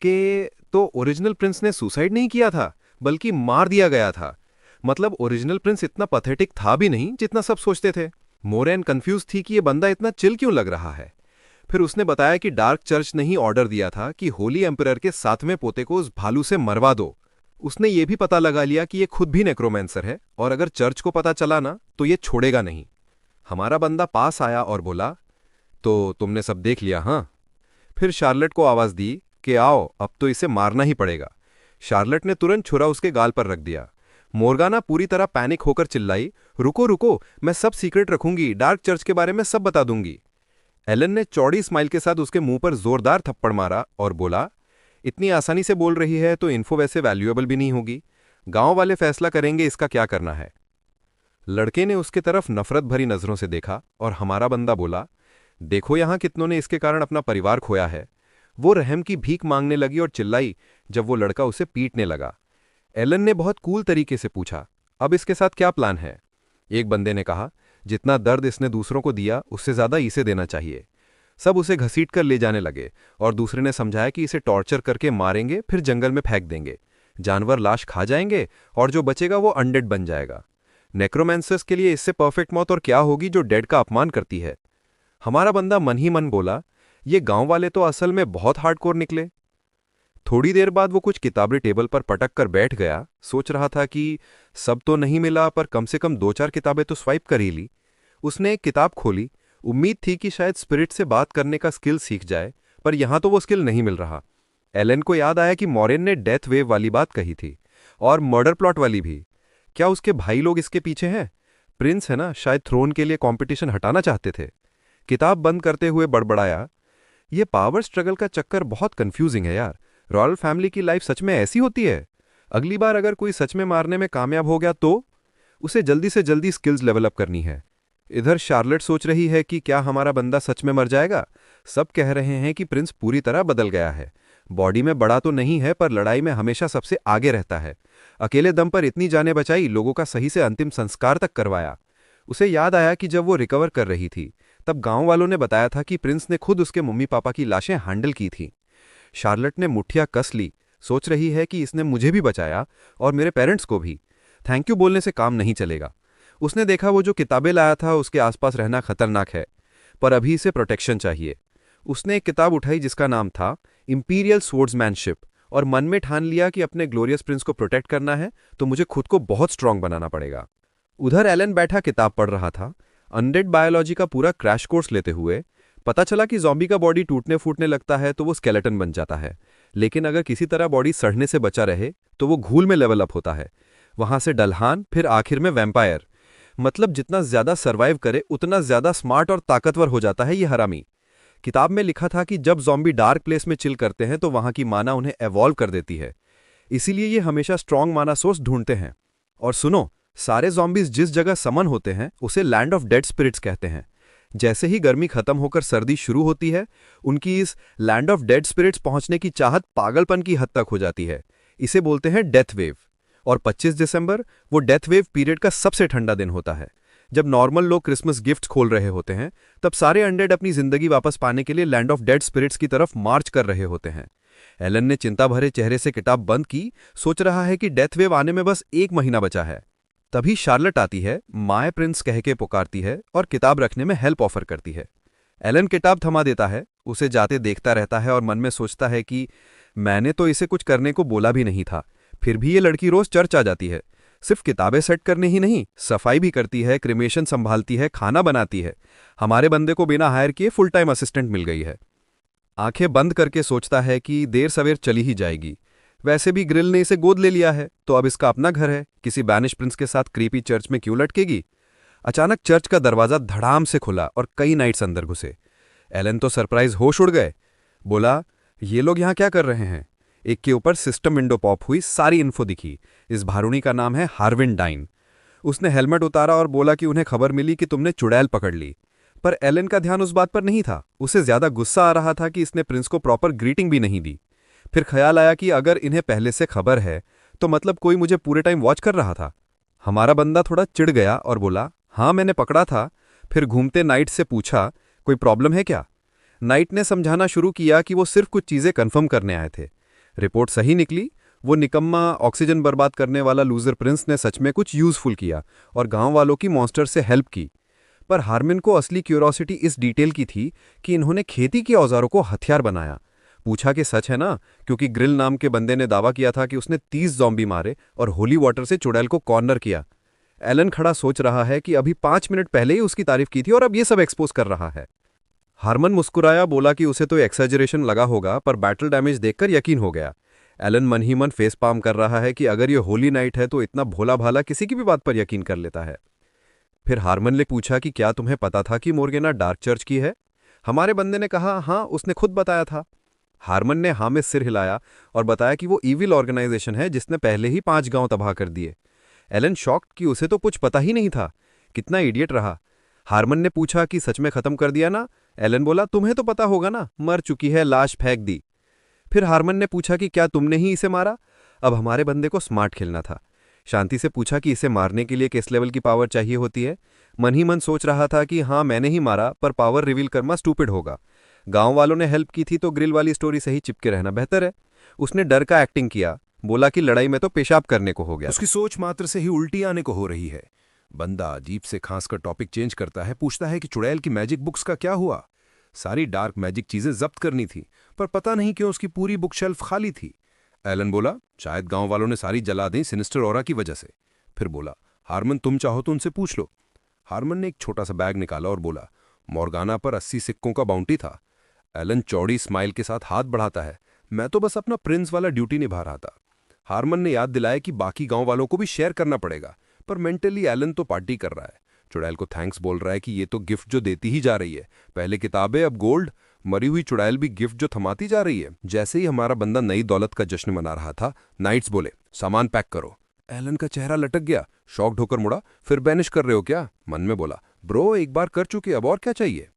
S4: कि तो ओरिजिनल प्रिंस ने सुसाइड नहीं किया था, बल्कि मार दिया गया था। मतलब ओरिजिनल प्रिंस इतना पथेटिक था भी नहीं जितना सब सोचते थे। मोरेन कंफ्यूज थी कि ये बंदा इतना चिल क्यों लग रहा है। फिर उसने बताया कि डार्क चर्च ने ही ऑर्डर दिया था कि होली एम्परर के 7वें पोते को उस भालू से मरवा दो। उसने ये भी पता लगा लिया कि ये खुद भी नेक्रोमेंसर है और अगर चर्च को पता चला ना तो ये छोड़ेगा नहीं। हमारा बंदा पास आया और बोला, तो तुमने सब देख लिया हाँ? फिर शार्लेट को आवाज दी कि आओ, अब तो इसे मारना ही पड़ेगा। शार्लेट ने तुरंत छुरा उसके गाल पर रख दिया। मोर्गाना पूरी तरह पैनिक होकर चिल्लाई, रुको रुको, मैं सब सीक्रेट रखूंगी, डार्क चर्च के बारे में सब बता दूंगी। एलन ने चौड़ी स्माइल के साथ उसके मुंह पर जोरदार थप्पड़ मारा और बोला, इतनी आसानी से बोल रही है तो इन्फो वैसे वैल्यूएबल भी नहीं होगी। गांव वाले फैसला करेंगे इसका क्या करना है। लड़के ने उसके तरफ नफरत भरी नजरों से देखा और हमारा बंदा बोला, देखो यहां कितनों ने इसके कारण अपना परिवार खोया है। वो रहम की भीख मांगने लगी और चिल्लाई जब वो लड़का उसे पीटने लगा। एलन ने बहुत कूल तरीके से पूछा, अब इसके साथ क्या प्लान है। एक बंदे ने कहा, जितना दर्द इसने दूसरों को दिया उससे ज्यादा इसे देना चाहिए। सब उसे घसीट कर ले जाने लगे और दूसरे ने समझाया कि इसे टॉर्चर करके मारेंगे, फिर जंगल में फेंक देंगे। जानवर लाश खा जाएंगे और जो बचेगा वो अनडेड बन जाएगा। नेक्रोमेंसर्स के लिए इससे परफेक्ट मौत और क्या होगी जो डेड का अपमान करती है। हमारा बंदा मन ही मन बोला, ये गांव वाले तो असल में बहुत हार्डकोर निकले। थोड़ी देर बाद वो कुछ किताबें टेबल पर पटक कर बैठ गया। सोच रहा था कि सब तो नहीं मिला पर कम से कम 2-4 किताबें तो स्वाइप कर ही ली। उसने एक किताब खोली। उम्मीद थी कि शायद स्पिरिट से बात करने का स्किल सीख जाए, पर यहां तो वो स्किल नहीं मिल रहा। एलन को याद आया कि मॉरेन ने डेथ वेव वाली बात कही थी और मर्डर प्लॉट वाली भी। क्या उसके भाई लोग इसके पीछे हैं? प्रिंस है ना, शायद थ्रोन के लिए कंपटीशन हटाना चाहते थे। किताब बंद करते हुए बड़बड़ाया, ये पावर स्ट्रगल का चक्कर बहुत कंफ्यूजिंग है यार। रॉयल फैमिली की लाइफ सच में ऐसी होती है? अगली बार अगर कोई सच में मारने में कामयाब हो गया तो उसे जल्दी से जल्दी स्किल्स डेवलप करनी है। इधर शार्लेट सोच रही है कि क्या हमारा बंदा सच में मर जाएगा। सब कह रहे हैं कि प्रिंस पूरी तरह बदल गया है। बॉडी में बड़ा तो नहीं है पर लड़ाई में हमेशा सबसे आगे रहता है। अकेले दम पर इतनी जानें बचाई, लोगों का सही से अंतिम संस्कार तक करवाया। उसे याद आया कि जब वो रिकवर कर रही थी तब गांव वालों ने बताया था कि प्रिंस ने खुद उसके मम्मी पापा की लाशें हैंडल की थी। शार्लेट ने मुठ्ठियां कस ली। सोच रही है कि इसने मुझे भी बचाया और मेरे पेरेंट्स को भी। थैंक यू बोलने से काम नहीं चलेगा। उसने देखा वो जो किताबें लाया था उसके आसपास रहना खतरनाक है, पर अभी इसे प्रोटेक्शन चाहिए। उसने एक किताब उठाई जिसका नाम था इंपीरियल स्वॉर्ड्समैनशिप और मन में ठान लिया कि अपने ग्लोरियस प्रिंस को प्रोटेक्ट करना है तो मुझे खुद को बहुत स्ट्रांग बनाना पड़ेगा। उधर एलन बैठा किताब पढ़ रहा था, अनडेड बायोलॉजी का पूरा क्रैश कोर्स लेते हुए। पता चला कि ज़ॉम्बी का बॉडी टूटने फूटने लगता है तो वो स्केलेटन बन जाता है, लेकिन अगर किसी तरह बॉडी सड़ने से बचा रहे तो वो घूल में लेवल अप होता है, वहां से डलहान, फिर आखिर में वैम्पायर। मतलब जितना ज्यादा सर्वाइव करे उतना ज्यादा स्मार्ट और ताकतवर हो जाता है ये हरामी। किताब में लिखा था कि जब ज़ॉम्बी डार्क प्लेस में चिल करते हैं तो वहां की माना उन्हें एवॉल्व कर देती है, इसीलिए ये हमेशा स्ट्रांग माना सोर्स ढूंढते हैं। और सुनो, सारे ज़ॉम्बीज जिस जगह समन होते हैं उसे लैंड ऑफ डेड स्पिरिट्स कहते हैं। जैसे ही गर्मी खत्म होकर सर्दी शुरू होती है, उनकी इस लैंड ऑफ डेड स्पिरिट्स पहुंचने की चाहत पागलपन की हद तक हो जाती है। इसे बोलते हैं डेथ वेव। और 25 दिसंबर वो डेथ वेव पीरियड का सबसे ठंडा दिन होता है। जब नॉर्मल लोग क्रिसमस गिफ्ट खोल रहे होते हैं तब सारे अनडेड अपनी जिंदगी वापस पाने के लिए लैंड ऑफ डेड स्पिरिट्स की तरफ मार्च कर रहे होते हैं। एलन ने चिंता भरे चेहरे से किताब बंद की। सोच रहा है कि डेथ वेव आने में बस 1 महीना बचा है। तभी शार्लेट आती है, माय प्रिंस कह के पुकारती है और किताब रखने में हेल्प ऑफर करती है। एलन किताब थमा देता है
S2: उसे जाते देखता रहता है और मन में सोचता है कि मैंने तो इसे कुछ करने को बोला भी नहीं था, फिर भी ये लड़की रोज चर्च आ जाती है। सिर्फ किताबें सेट करने ही नहीं, सफाई भी करती है, क्रिमेशन संभालती है, खाना बनाती है। हमारे बंदे को बिना हायर किए फुल टाइम असिस्टेंट मिल गई है। आंखें बंद करके सोचता है कि देर सवेर चली ही जाएगी। वैसे भी ग्रिल ने इसे गोद ले लिया है, तो अब इसका अपना घर है, किसी बैनिश प्रिंस के साथ क्रीपी चर्च में क्यों लटकेगी। अचानक चर्च का दरवाजा धड़ाम से खुला और कई नाइट्स अंदर घुसे। एलन तो सरप्राइज होश उड़ गए। बोला, ये लोग यहाँ क्या कर रहे हैं। एक के ऊपर सिस्टम विंडो पॉप हुई, सारी इन्फो दिखी। इस भारूणी का नाम है हार्विन डाइन। उसने हेलमेट उतारा और बोला कि उन्हें खबर मिली कि तुमने चुड़ैल पकड़ ली। पर एलन का ध्यान उस बात पर नहीं था। उसे ज्यादा गुस्सा आ रहा था कि इसने प्रिंस को प्रॉपर ग्रीटिंग भी नहीं दी। फिर ख्याल आया कि अगर इन्हें पहले से खबर है तो मतलब कोई मुझे पूरे टाइम वॉच कर रहा था। हमारा बंदा थोड़ा चिढ़ गया और बोला, हाँ मैंने पकड़ा था। फिर घूमते नाइट से पूछा, कोई प्रॉब्लम है क्या। नाइट ने समझाना शुरू किया कि वो सिर्फ कुछ चीजें कंफर्म करने आए थे। रिपोर्ट सही निकली। वो निकम्मा ऑक्सीजन बर्बाद करने वाला लूजर प्रिंस ने सच में कुछ यूजफुल किया और गांव वालों की मॉन्स्टर से हेल्प की। पर हार्मिन को असली क्यूरोसिटी इस डिटेल की थी कि इन्होंने खेती के औजारों को हथियार बनाया। पूछा कि सच है ना, क्योंकि ग्रिल नाम के बंदे ने दावा किया था कि उसने 30 ज़ॉम्बी मारे और होली वाटर से चुड़ैल को कॉर्नर किया। एलन खड़ा सोच रहा है कि अभी 5 मिनट पहले ही उसकी तारीफ की थी और अब ये सब एक्सपोज कर रहा है। हार्मन मुस्कुराया, बोला कि उसे तो एक्सैजरेशन लगा होगा, पर बैटल डैमेज देखकर यकीन हो गया। एलन मन ही मन फेस पाम कर रहा है कि अगर ये होली नाइट है तो इतना भोला भाला किसी की भी बात पर यकीन कर लेता है। फिर हार्मन ने पूछा कि क्या तुम्हें पता था कि मोर्गेना डार्क चर्च की है। हमारे बंदे ने कहा, हाँ उसने खुद बताया था। हार्मन ने हाँ में सिर हिलाया और बताया कि वो ईविल ऑर्गेनाइजेशन है जिसने पहले ही 5 गांव तबाह कर दिए। एलन शॉक्ड कि उसे तो कुछ पता ही नहीं था। कितना इडियट रहा। हार्मन ने पूछा कि सच में खत्म कर दिया ना। एलन बोला, तुम्हें तो पता होगा ना, मर चुकी है, लाश फेंक दी। फिर हार्मन ने पूछा कि क्या तुमने ही इसे मारा। अब हमारे बंदे को स्मार्ट खेलना था। शांति से पूछा कि इसे मारने के लिए किस लेवल की पावर चाहिए होती है। मन ही मन सोच रहा था कि हाँ मैंने ही मारा, पर पावर रिवील करना स्टूपिड होगा। गांव वालों ने हेल्प की थी तो ग्रिल वाली स्टोरी सही चिपके रहना बेहतर है। उसने डर का एक्टिंग किया, बोला कि लड़ाई में तो पेशाब करने को हो गया।
S1: उसकी सोच मात्र से ही उल्टी आने को हो रही है। बंदा अजीब से खांस कर टॉपिक चेंज करता है, पूछता है कि चुड़ैल की मैजिक बुक्स का क्या हुआ। सारी डार्क मैजिक चीजें जब्त करनी थी, पर पता नहीं क्यों उसकी पूरी बुक शेल्फ खाली थी। एलन बोला, शायद गांव वालों ने सारी जला दी सिनिस्टर ऑरा की वजह से। फिर बोला, हार्मन तुम चाहो तो उनसे पूछ लो। हार्मन ने एक छोटा सा बैग निकाला और बोला, मॉर्गाना पर 80 सिक्कों का बाउंटी था। एलन चौड़ी स्माइल के साथ हाथ बढ़ाता है, मैं तो बस अपना प्रिंस वाला ड्यूटी निभा रहा था। हार्मन ने याद दिलाया कि बाकी गांव वालों को भी शेयर करना पड़ेगा, पर मेंटली एलन तो पार्टी कर रहा है। चुड़ैल को थैंक्स बोल रहा है कि ये तो गिफ्ट जो देती ही जा रही है, पहले किताबें अब गोल्ड। मरी हुई चुड़ैल भी गिफ्ट जो थमाती जा रही है। जैसे ही हमारा बंदा नई दौलत का जश्न मना रहा था, नाइट्स बोले, सामान पैक करो। एलन का चेहरा लटक गया, शॉक्ड होकर मुड़ा। फिर बैनिश कर रहे हो क्या। मन में बोला, ब्रो एक बार कर चुके, अब और क्या चाहिए।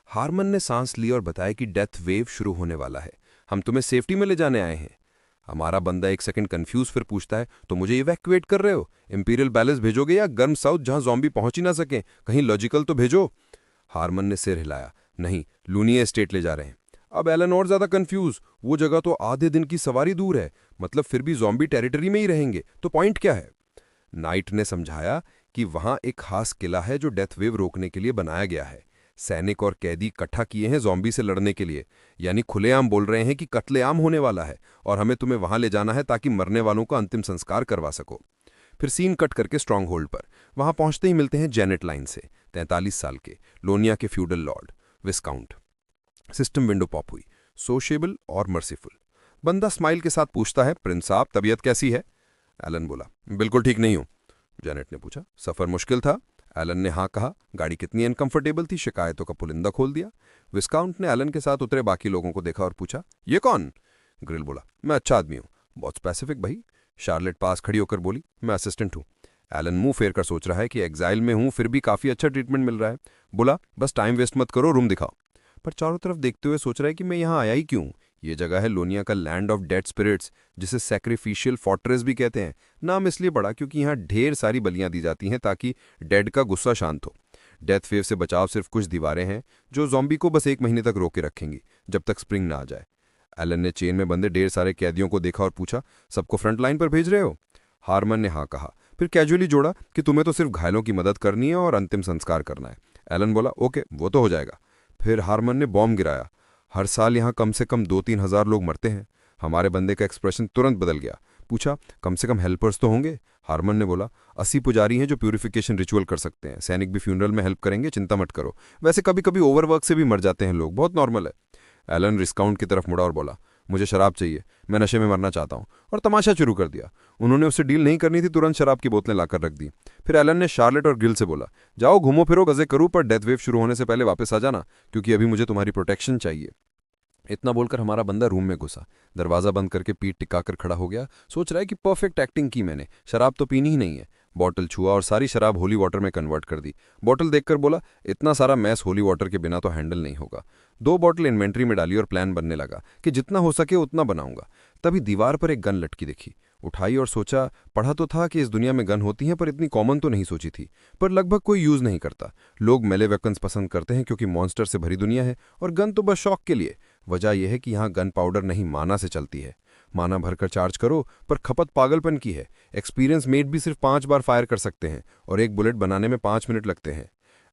S1: हार्मन ने सांस ली और बताया कि डेथ वेव शुरू होने वाला है, हम तुम्हें सेफ्टी में ले जाने आए हैं। हमारा बंदा एक सेकंड कंफ्यूज, फिर पूछता है, तो मुझे इवैक्यूएट कर रहे हो, इंपीरियल पैलेस भेजोगे या गर्म साउथ जहां ज़ॉम्बी पहुंच ही ना सकें, कहीं लॉजिकल तो भेजो। हार्मन ने सिर हिलाया, नहीं लूनिया एस्टेट ले जा रहे हैं। अब एलन और ज्यादा कंफ्यूज, वो जगह तो आधे दिन की सवारी दूर है, मतलब फिर भी ज़ॉम्बी टेरिटरी में ही रहेंगे, तो पॉइंट क्या है। नाइट ने समझाया कि वहां एक खास किला है जो डेथ वेव रोकने के लिए बनाया गया है। सैनिक और कैदी इकट्ठा किए हैं ज़ॉम्बी से लड़ने के लिए, यानी खुलेआम बोल रहे हैं कि कत्लेआम होने वाला है और हमें तुम्हें वहां ले जाना है ताकि मरने वालों का अंतिम संस्कार करवा सको। फिर सीन कट करके स्ट्रांग होल्ड पर। वहां पहुंचते ही मिलते हैं जेनेट लाइन से, 43 साल के लोनिया के फ्यूडल लॉर्ड विस्काउंट। सिस्टम विंडो पॉप हुई, सोशेबल और मर्सीफुल। बंदा स्माइल के साथ पूछता है, प्रिंस साहब तबीयत कैसी है। एलन बोला, बिल्कुल ठीक नहीं हूं। जेनेट ने पूछा, सफर मुश्किल था। एलन ने हाँ कहा। गाड़ी कितनी अनकंफर्टेबल थी, शिकायतों का पुलिंदा खोल दिया। विस्काउंट ने एलन के साथ उतरे बाकी लोगों को देखा और पूछा, ये कौन। ग्रिल बोला, मैं अच्छा आदमी हूं, बहुत स्पेसिफिक भाई। शार्लेट पास खड़ी होकर बोली, मैं असिस्टेंट हूं। एलन मुंह फेर कर सोच रहा है कि एग्जाइल में हूं, फिर भी काफी अच्छा ट्रीटमेंट मिल रहा है। बोला, बस टाइम वेस्ट मत करो, रूम दिखाओ। पर चारों तरफ देखते हुए सोच रहा है कि मैं यहाँ आया ही क्यों। ये जगह है लोनिया का लैंड ऑफ डेड स्पिरिट्स, जिसे सैक्रिफिशियल फोर्ट्रेस भी कहते हैं। नाम इसलिए पड़ा क्योंकि यहाँ ढेर सारी बलियां दी जाती हैं ताकि डेड का गुस्सा शांत हो। डेथ वेव से बचाव सिर्फ कुछ दीवारें हैं जो ज़ॉम्बी को बस 1 महीने तक रोके रखेंगी, जब तक स्प्रिंग ना आ जाए। एलन ने चेन में बंधे ढेर सारे कैदियों को देखा और पूछा, सबको फ्रंट लाइन पर भेज रहे हो। हार्मन ने हाँ कहा, फिर कैजुअली जोड़ा कि तुम्हें तो सिर्फ घायलों की मदद करनी है और अंतिम संस्कार करना है। एलन बोला, ओके वो तो हो जाएगा। फिर हार्मन ने बॉम्ब गिराया।
S2: हर साल यहाँ कम से कम 2-3 हज़ार लोग मरते हैं। हमारे बंदे का एक्सप्रेशन तुरंत बदल गया। पूछा, कम से कम हेल्पर्स तो होंगे? हारमन ने बोला, 80 पुजारी हैं जो प्यूरिफिकेशन रिचुअल कर सकते हैं। सैनिक भी फ्यूनरल में हेल्प करेंगे, चिंता मत करो। वैसे कभी कभी ओवरवर्क से भी मर जाते हैं लोग, बहुत नॉर्मल है। एलन डिस्काउंट की तरफ मुड़ा और बोला, मुझे शराब चाहिए, मैं नशे में मरना चाहता हूँ। और तमाशा शुरू कर दिया। उन्होंने उससे डील नहीं करनी थी, तुरंत शराब की बोतलें लाकर रख दी। फिर एलन ने शार्लेट और गिल से बोला, जाओ घूमो फिरो, गजे करूँ, पर डेथ वेव शुरू होने से पहले वापस आ जाना, क्योंकि अभी मुझे तुम्हारी प्रोटेक्शन चाहिए। इतना बोलकर हमारा बंदा रूम में घुसा, दरवाजा बंद करके पीठ टिकाकर खड़ा हो गया। सोच रहा है कि परफेक्ट एक्टिंग की मैंने, शराब तो पीनी ही नहीं है। बॉटल छुआ और सारी शराब होली वाटर में कन्वर्ट कर दी। बॉटल देखकर बोला, इतना सारा मैस होली वाटर के बिना तो हैंडल नहीं होगा। 2 बॉटल इन्वेंट्री में डाली और प्लान बनने लगा कि जितना हो सके उतना बनाऊंगा। तभी दीवार पर एक गन लटकी दिखी। उठाई और सोचा, पढ़ा तो था कि इस दुनिया में गन होती हैं, पर इतनी कॉमन तो नहीं सोची थी। पर लगभग कोई यूज नहीं करता। लोग मेले वेपन्स पसंद करते हैं क्योंकि मॉन्स्टर से भरी दुनिया है, और गन तो बस शौक के लिए। वजह यह है कि यहाँ गन पाउडर नहीं, माना से चलती है। माना भरकर चार्ज करो, पर खपत पागलपन की है। एक्सपीरियंस मेट भी सिर्फ 5 बार फायर कर सकते हैं, और एक बुलेट बनाने में 5 मिनट लगते हैं।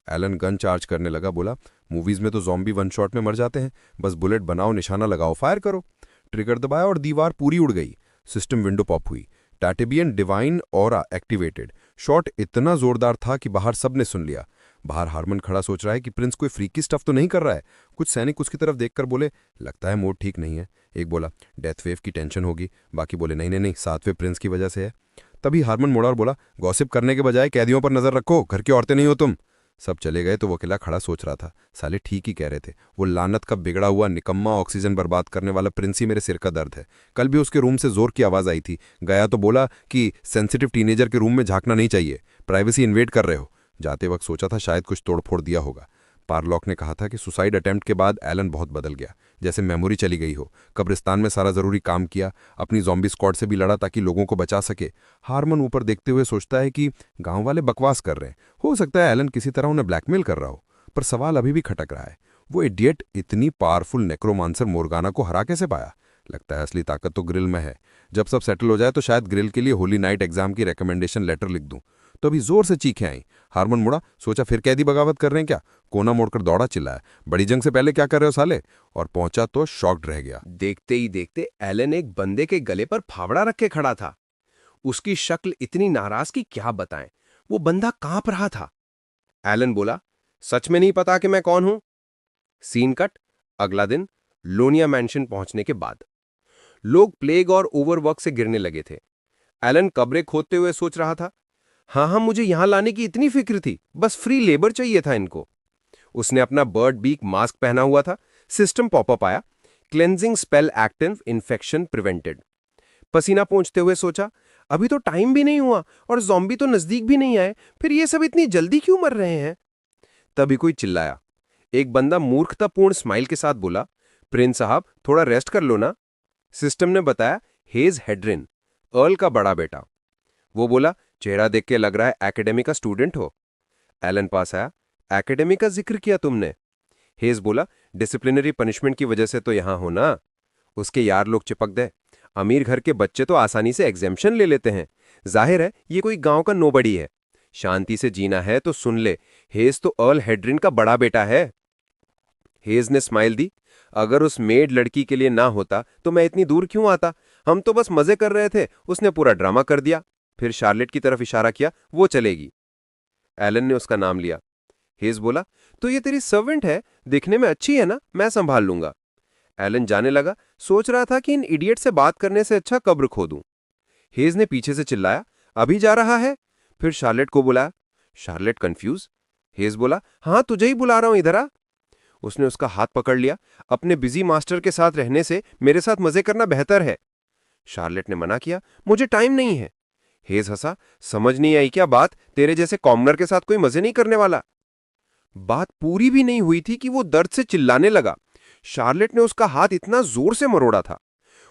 S2: एलन गन चार्ज करने लगा। बोला, मूवीज में तो ज़ॉम्बी 1 शॉट में मर जाते हैं, बस बुलेट बनाओ, निशाना लगाओ, फायर करो। ट्रिगर दबाया और दीवार पूरी उड़ गई। सिस्टम विंडो पॉप हुई। टाटेबियन डिवाइन ऑरा एक्टिवेटेड। शॉट इतना जोरदार था कि बाहर सबने सुन लिया। बाहर हारमन खड़ा सोच रहा है कि प्रिंस कोई फ्रीकी स्टफ तो नहीं कर रहा है। कुछ सैनिक उसकी तरफ देखकर बोले, लगता है मूड ठीक नहीं है। एक बोला, डेथ वेव की टेंशन होगी। बाकी बोले, नहीं नहीं नहीं, 7वें प्रिंस की वजह से है। तभी हारमन मुड़ा और बोला, गॉसिप करने के बजाय कैदियों पर नजर रखो, घर की औरतें नहीं हो तुम। सब चले गए तो वो अकेला खड़ा सोच रहा था, साले ठीक ही कह रहे थे। वो लानत का बिगड़ा हुआ निकम्मा ऑक्सीजन बर्बाद करने वाला प्रिंस ही मेरे सिर का दर्द है। कल भी उसके रूम से जोर की आवाज आई थी। गया तो बोला कि सेंसिटिव टीनेजर के रूम में झांकना नहीं चाहिए, प्राइवेसी इन्वेड कर रहे हो। जाते वक्त सोचा था शायद कुछ तोड़फोड़ दिया होगा। पारलॉक ने कहा था कि सुसाइड अटेम्प्ट के बाद एलन बहुत बदल गया, जैसे मेमोरी चली गई हो। कब्रिस्तान में सारा जरूरी काम किया, अपनी ज़ॉम्बी स्क्वाड से भी लड़ा ताकि लोगों को बचा सके। हारमन ऊपर देखते हुए सोचता है कि गांव वाले बकवास कर रहे हैं, हो सकता है एलन किसी तरह उन्हें ब्लैकमेल कर रहा हो। पर सवाल अभी भी खटक रहा है, वो इडियट इतनी पावरफुल नेक्रोमांसर मोर्गाना को हरा कैसे पाया? लगता है असली ताकत तो ग्रिल में है। जब सब सेटल हो जाए तो शायद ग्रिल के लिए होली नाइट एग्जाम की रिकमेंडेशन लेटर लिख दूं। तो अभी जोर से चीखें आई। हारमन मुड़ा, सोचा फिर कैदी बगावत कर रहे हैं क्या? कोना मोड़कर दौड़ा, चिल्लाया, बड़ी जंग से पहले क्या कर रहे हो साले? और पहुंचा तो शॉक्ड रह गया।
S1: देखते ही देखते एलन एक बंदे के गले पर फावड़ा रख के खड़ा था। उसकी शक्ल इतनी नाराज कि क्या बताएं। वो बंदा कांप रहा था। एलन बोला, सच में नहीं पता कि मैं कौन हूं? Scene cut. अगला दिन लोनिया मैंशन पहुंचने के बाद लोग प्लेग और ओवरवर्क से गिरने लगे थे। एलन कब्रें खोदते हुए सोच रहा था, हाँ, मुझे यहां लाने की इतनी फिक्र थी, बस फ्री लेबर चाहिए था इनको। उसने अपना बर्ड बीक मास्क पहना हुआ था। सिस्टम पॉपअप आया, cleansing spell active, infection prevented. पसीना पोंछते हुए सोचा, अभी तो टाइम भी नहीं हुआ और ज़ॉम्बी तो नजदीक भी नहीं आए, फिर ये सब इतनी जल्दी क्यों मर रहे हैं? तभी कोई चिल्लाया। एक बंदा मूर्खतापूर्ण स्माइल के साथ बोला, प्रिंस साहब थोड़ा रेस्ट कर लो ना। सिस्टम ने बताया, हेज हेड्रिन, अर्ल का बड़ा बेटा। वो बोला, चेहरा देख के लग रहा है एकेडमी का स्टूडेंट हो। एलन पास आया, एकेडमी का जिक्र किया तुमने? हेज बोला, डिसिप्लिनरी पनिशमेंट की वजह से तो यहां हो ना। उसके यार लोग चिपक गए। अमीर घर के बच्चे तो आसानी से एग्जेम्पशन ले लेते हैं। जाहिर है ये कोई गांव का नोबडी है। शांति से जीना है तो सुन ले, हेज तो अर्ल हेड्रिन का बड़ा बेटा है। हेज ने स्माइल दी, अगर उस मेड लड़की के लिए ना होता तो मैं इतनी दूर क्यों आता? हम तो बस मजे कर रहे थे, उसने पूरा ड्रामा कर दिया। फिर शार्लेट की तरफ इशारा किया, वो चलेगी। एलन ने उसका नाम लिया। हेज बोला, तो ये तेरी सर्वेंट है, दिखने में अच्छी है ना, मैं संभाल लूंगा। एलन जाने लगा, सोच रहा था कि इन इडियट से बात करने से अच्छा कब्र खोदूं। हेज ने पीछे से चिल्लाया, अभी जा रहा है? फिर शार्लेट को बुलाया। Charlotte confuse. हेज बोला, हाँ तुझे ही बुला रहा हूं, इधर आ। उसने उसका हाथ पकड़ लिया, अपने बिजी मास्टर के साथ रहने से मेरे साथ मजे करना बेहतर है। शार्लेट ने मना किया, मुझे टाइम नहीं है। हेज हंसा, समझ नहीं आई क्या बात, तेरे जैसे कॉमनर के साथ कोई मजे नहीं करने वाला। बात पूरी भी नहीं हुई थी कि वो दर्द से चिल्लाने लगा। शार्लेट ने उसका हाथ इतना जोर से मरोड़ा था,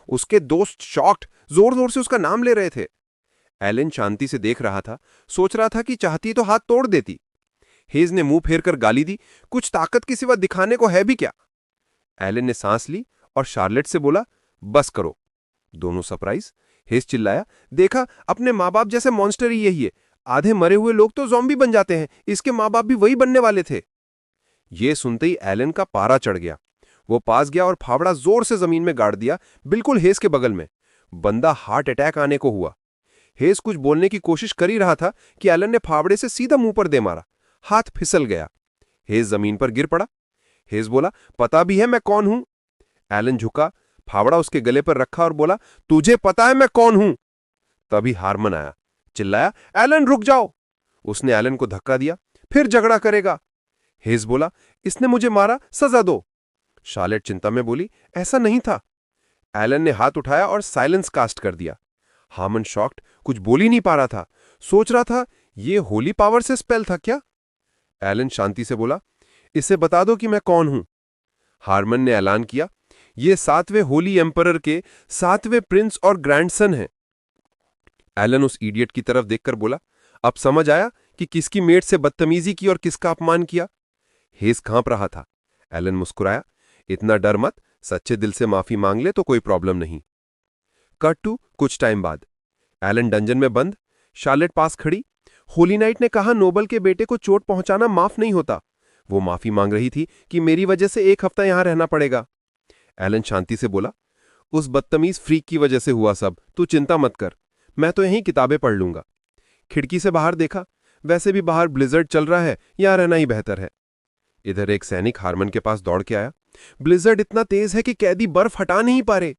S1: उसके दोस्त शॉक्ड जोर जोर से उसका नाम ले रहे थे। एलन शांति से देख रहा था, सोच रहा था कि चाहती तो हाथ तोड़ देती। हेज ने मुंह फेर कर गाली दी, कुछ ताकत के सिवा दिखाने को है भी क्या? एलन ने सांस ली और शार्लेट से बोला, बस करो। दोनों सरप्राइज। हेज चिल्लाया, देखा, अपने माँ बाप जैसे मॉन्स्टर ही यही है। आधे मरे हुए लोग तो ज़ॉम्बी बन जाते हैं, इसके माँ बाप भी वही बनने वाले थे। ये सुनते ही एलन का पारा चढ़ गया।
S2: वो पास गया और फावड़ा जोर से जमीन में गाड़ दिया, बिल्कुल हेस के बगल में। बंदा हार्ट अटैक आने को हुआ। हेस कुछ बोलने की कोशिश कर ही रहा था कि एलन ने फावड़े से सीधा मुंह पर दे मारा। हाथ फिसल गया। हेस जमीन पर गिर पड़ा। हेस बोला, पता भी है मैं कौन हूं? एलन झुका, फावड़ा उसके गले पर रखा और बोला, तुझे पता है मैं कौन हूं? तभी हारमन आया, चिल्लाया, एलन रुक जाओ। उसने एलन को धक्का दिया, फिर झगड़ा करेगा। हेस बोला, इसने मुझे मारा, सजा दो। शार्लेट चिंता में बोली, ऐसा नहीं था। एलन ने हाथ उठाया और साइलेंस कास्ट कर दिया। हारमन शॉक्ड, कुछ बोल ही नहीं पा रहा था। सोच रहा था, ये होली पावर से स्पेल था क्या? एलन शांति से बोला, इसे बता दो कि मैं कौन हूं। हारमन ने ऐलान किया, ये 7वें होली एम्परर के 7वें प्रिंस और ग्रैंडसन हैं। एलन उस इडियट की तरफ देखकर बोला, अब समझ आया कि किसकी मेट से बदतमीजी की और किसका अपमान किया? हेस कांप रहा था। एलन मुस्कुराया, इतना डर मत, सच्चे दिल से माफी मांग ले तो कोई प्रॉब्लम नहीं। कट टू कुछ टाइम बाद। एलन डंजन में बंद, शार्लेट पास खड़ी। होली नाइट ने कहा नोबल के बेटे को चोट पहुंचाना माफ नहीं होता। वो माफी मांग रही थी कि मेरी वजह से 1 हफ्ता यहां रहना पड़ेगा। एलन शांति से बोला, उस बदतमीज फ्रीक की वजह से हुआ सब, तू चिंता मत कर, मैं तो यहीं किताबें पढ़ लूंगा। खिड़की से बाहर देखा, वैसे भी बाहर ब्लिजर्ड चल रहा है, यहां रहना ही बेहतर है। इधर एक सैनिक हारमन के पास दौड़ के आया। ब्लिजर्ड इतना तेज है कि कैदी बर्फ हटा नहीं पा रहे।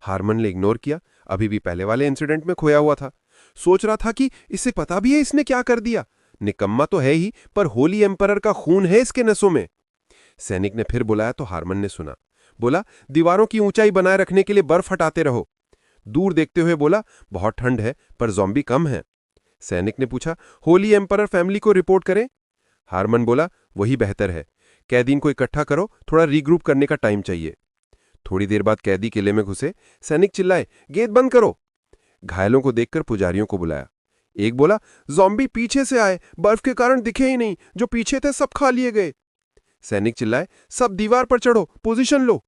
S2: हारमन ने इग्नोर किया, अभी भी पहले वाले इंसिडेंट में खोया हुआ था। सोच रहा था कि इसे पता भी है इसने क्या कर दिया। निकम्मा तो है ही, पर होली एम्परर का खून है इसके नसों में। सैनिक ने फिर बुलाया तो हारमन ने सुना। बोला, दीवारों की ऊंचाई बनाए रखने के लिए बर्फ हटाते रहो। दूर देखते हुए बोला, बहुत ठंड है पर ज़ॉम्बी कम है। सैनिक ने पूछा, होली एम्परर फैमिली को रिपोर्ट करें? हारमन बोला, वही बेहतर है। कैदीन को इकट्ठा करो, थोड़ा रीग्रुप करने का टाइम चाहिए। थोड़ी देर बाद कैदी किले में घुसे। सैनिक चिल्लाए, गेट बंद करो। घायलों को देखकर पुजारियों को बुलाया। एक बोला, ज़ॉम्बी पीछे से आए, बर्फ के कारण दिखे ही नहीं, जो पीछे थे सब खा लिए गए। सैनिक चिल्लाए, सब दीवार पर चढ़ो, पोजीशन लो।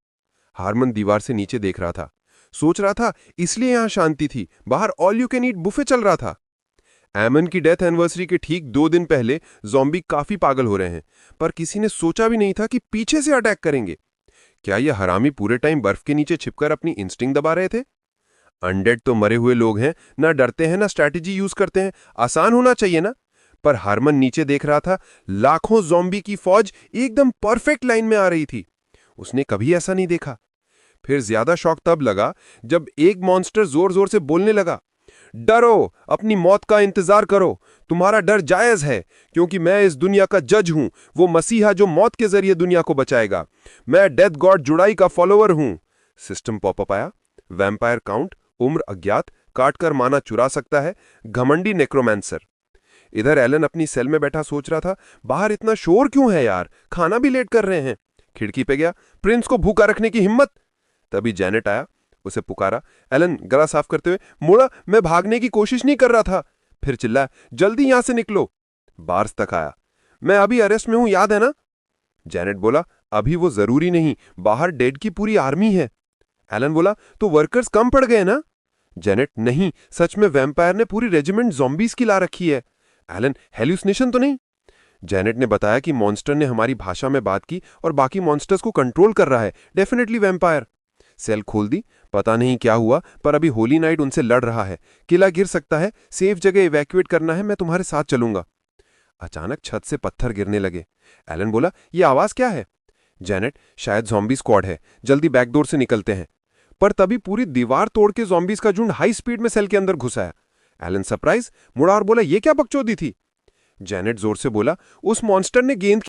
S2: हारमन दीवार से नीचे देख रहा था। सोच रहा था, इसलिए यहां शांति थी, बाहर all you can eat buffet चल रहा था। एमन की डेथ एनिवर्सरी के ठीक 2 दिन पहले ज़ॉम्बी काफी पागल हो रहे हैं, पर किसी ने सोचा भी नहीं था कि पीछे से अटैक करेंगे। क्या ये हरामी पूरे टाइम बर्फ के नीचे छिपकर अपनी इंस्टिंक्ट दबा रहे थे? अनडेड तो मरे हुए लोग हैं, ना डरते हैं ना स्ट्रैटेजी यूज करते हैं, आसान होना चाहिए ना। पर हारमन नीचे देख रहा था, लाखों ज़ॉम्बी की फौज एकदम परफेक्ट लाइन में आ रही थी। उसने कभी ऐसा नहीं देखा। फिर ज्यादा शौक तब लगा जब एक मॉन्स्टर जोर जोर से बोलने लगा, डरो, अपनी मौत का इंतजार करो, तुम्हारा डर जायज है, क्योंकि मैं इस दुनिया का जज हूं, वो मसीहा जो मौत के जरिए दुनिया को बचाएगा। मैं डेथ गॉड जुड़ाई का फॉलोअर हूं। सिस्टम पॉपअप आया, वैम्पायर काउंट, उम्र अज्ञात, काटकर माना चुरा सकता है, घमंडी नेक्रोमैंसर। इधर एलन अपनी सेल में बैठा सोच रहा था, बाहर इतना शोर क्यों है यार, खाना भी लेट कर रहे हैं। खिड़की पे गया, प्रिंस को भूखा रखने की हिम्मत। तभी जैनेट आया, उसे पुकारा। एलन गला साफ करते हुए, मुड़ा, मैं भागने की कोशिश नहीं कर रहा था। फिर चिल्लाया, जल्दी यहां से निकलो। बार्स तक आया, मैं अभी अरेस्ट में हूं, याद है ना? जैनेट बोला, अभी वो जरूरी नहीं, बाहर डेड की पूरी आर्मी है। एलन बोला, तो वर्कर्स कम पड़ गए ना? जैनेट, नहीं, सच में वैम्पायर ने पूरी रेजिमेंट ज़ॉम्बीज की ला रखी है। एलन, हेल्यूसिनेशन तो नहीं? जैनेट ने बताया कि मॉन्स्टर ने हमारी भाषा में बात की और बाकी मॉन्स्टर्स को कंट्रोल कर रहा है, डेफिनेटली वैम्पायर। सेल खोल दी, पता नहीं क्या हुआ, पर अभी होली नाइट उनसे लड़ रहा है। किला गिर सकता है, सेफ जगह इवैक्यूएट करना है, मैं तुम्हारे साथ चलूंगा। अचानक छत से पत्थर गिरने लगे। एलन बोला, ये आवाज क्या है? जैनेट, शायद ज़ॉम्बी स्क्वाड है, जल्दी बैकडोर से निकलते हैं। पर तभी पूरी दीवार तोड़ के ज़ॉम्बीज का झुंड हाई स्पीड में सेल के अंदर घुसाया। एलन सरप्राइज, मुड़ा और बोला, ये क्या बकचोदी थी? जैनेट जोर से बोला, उस मॉन्स्टर ने गेंद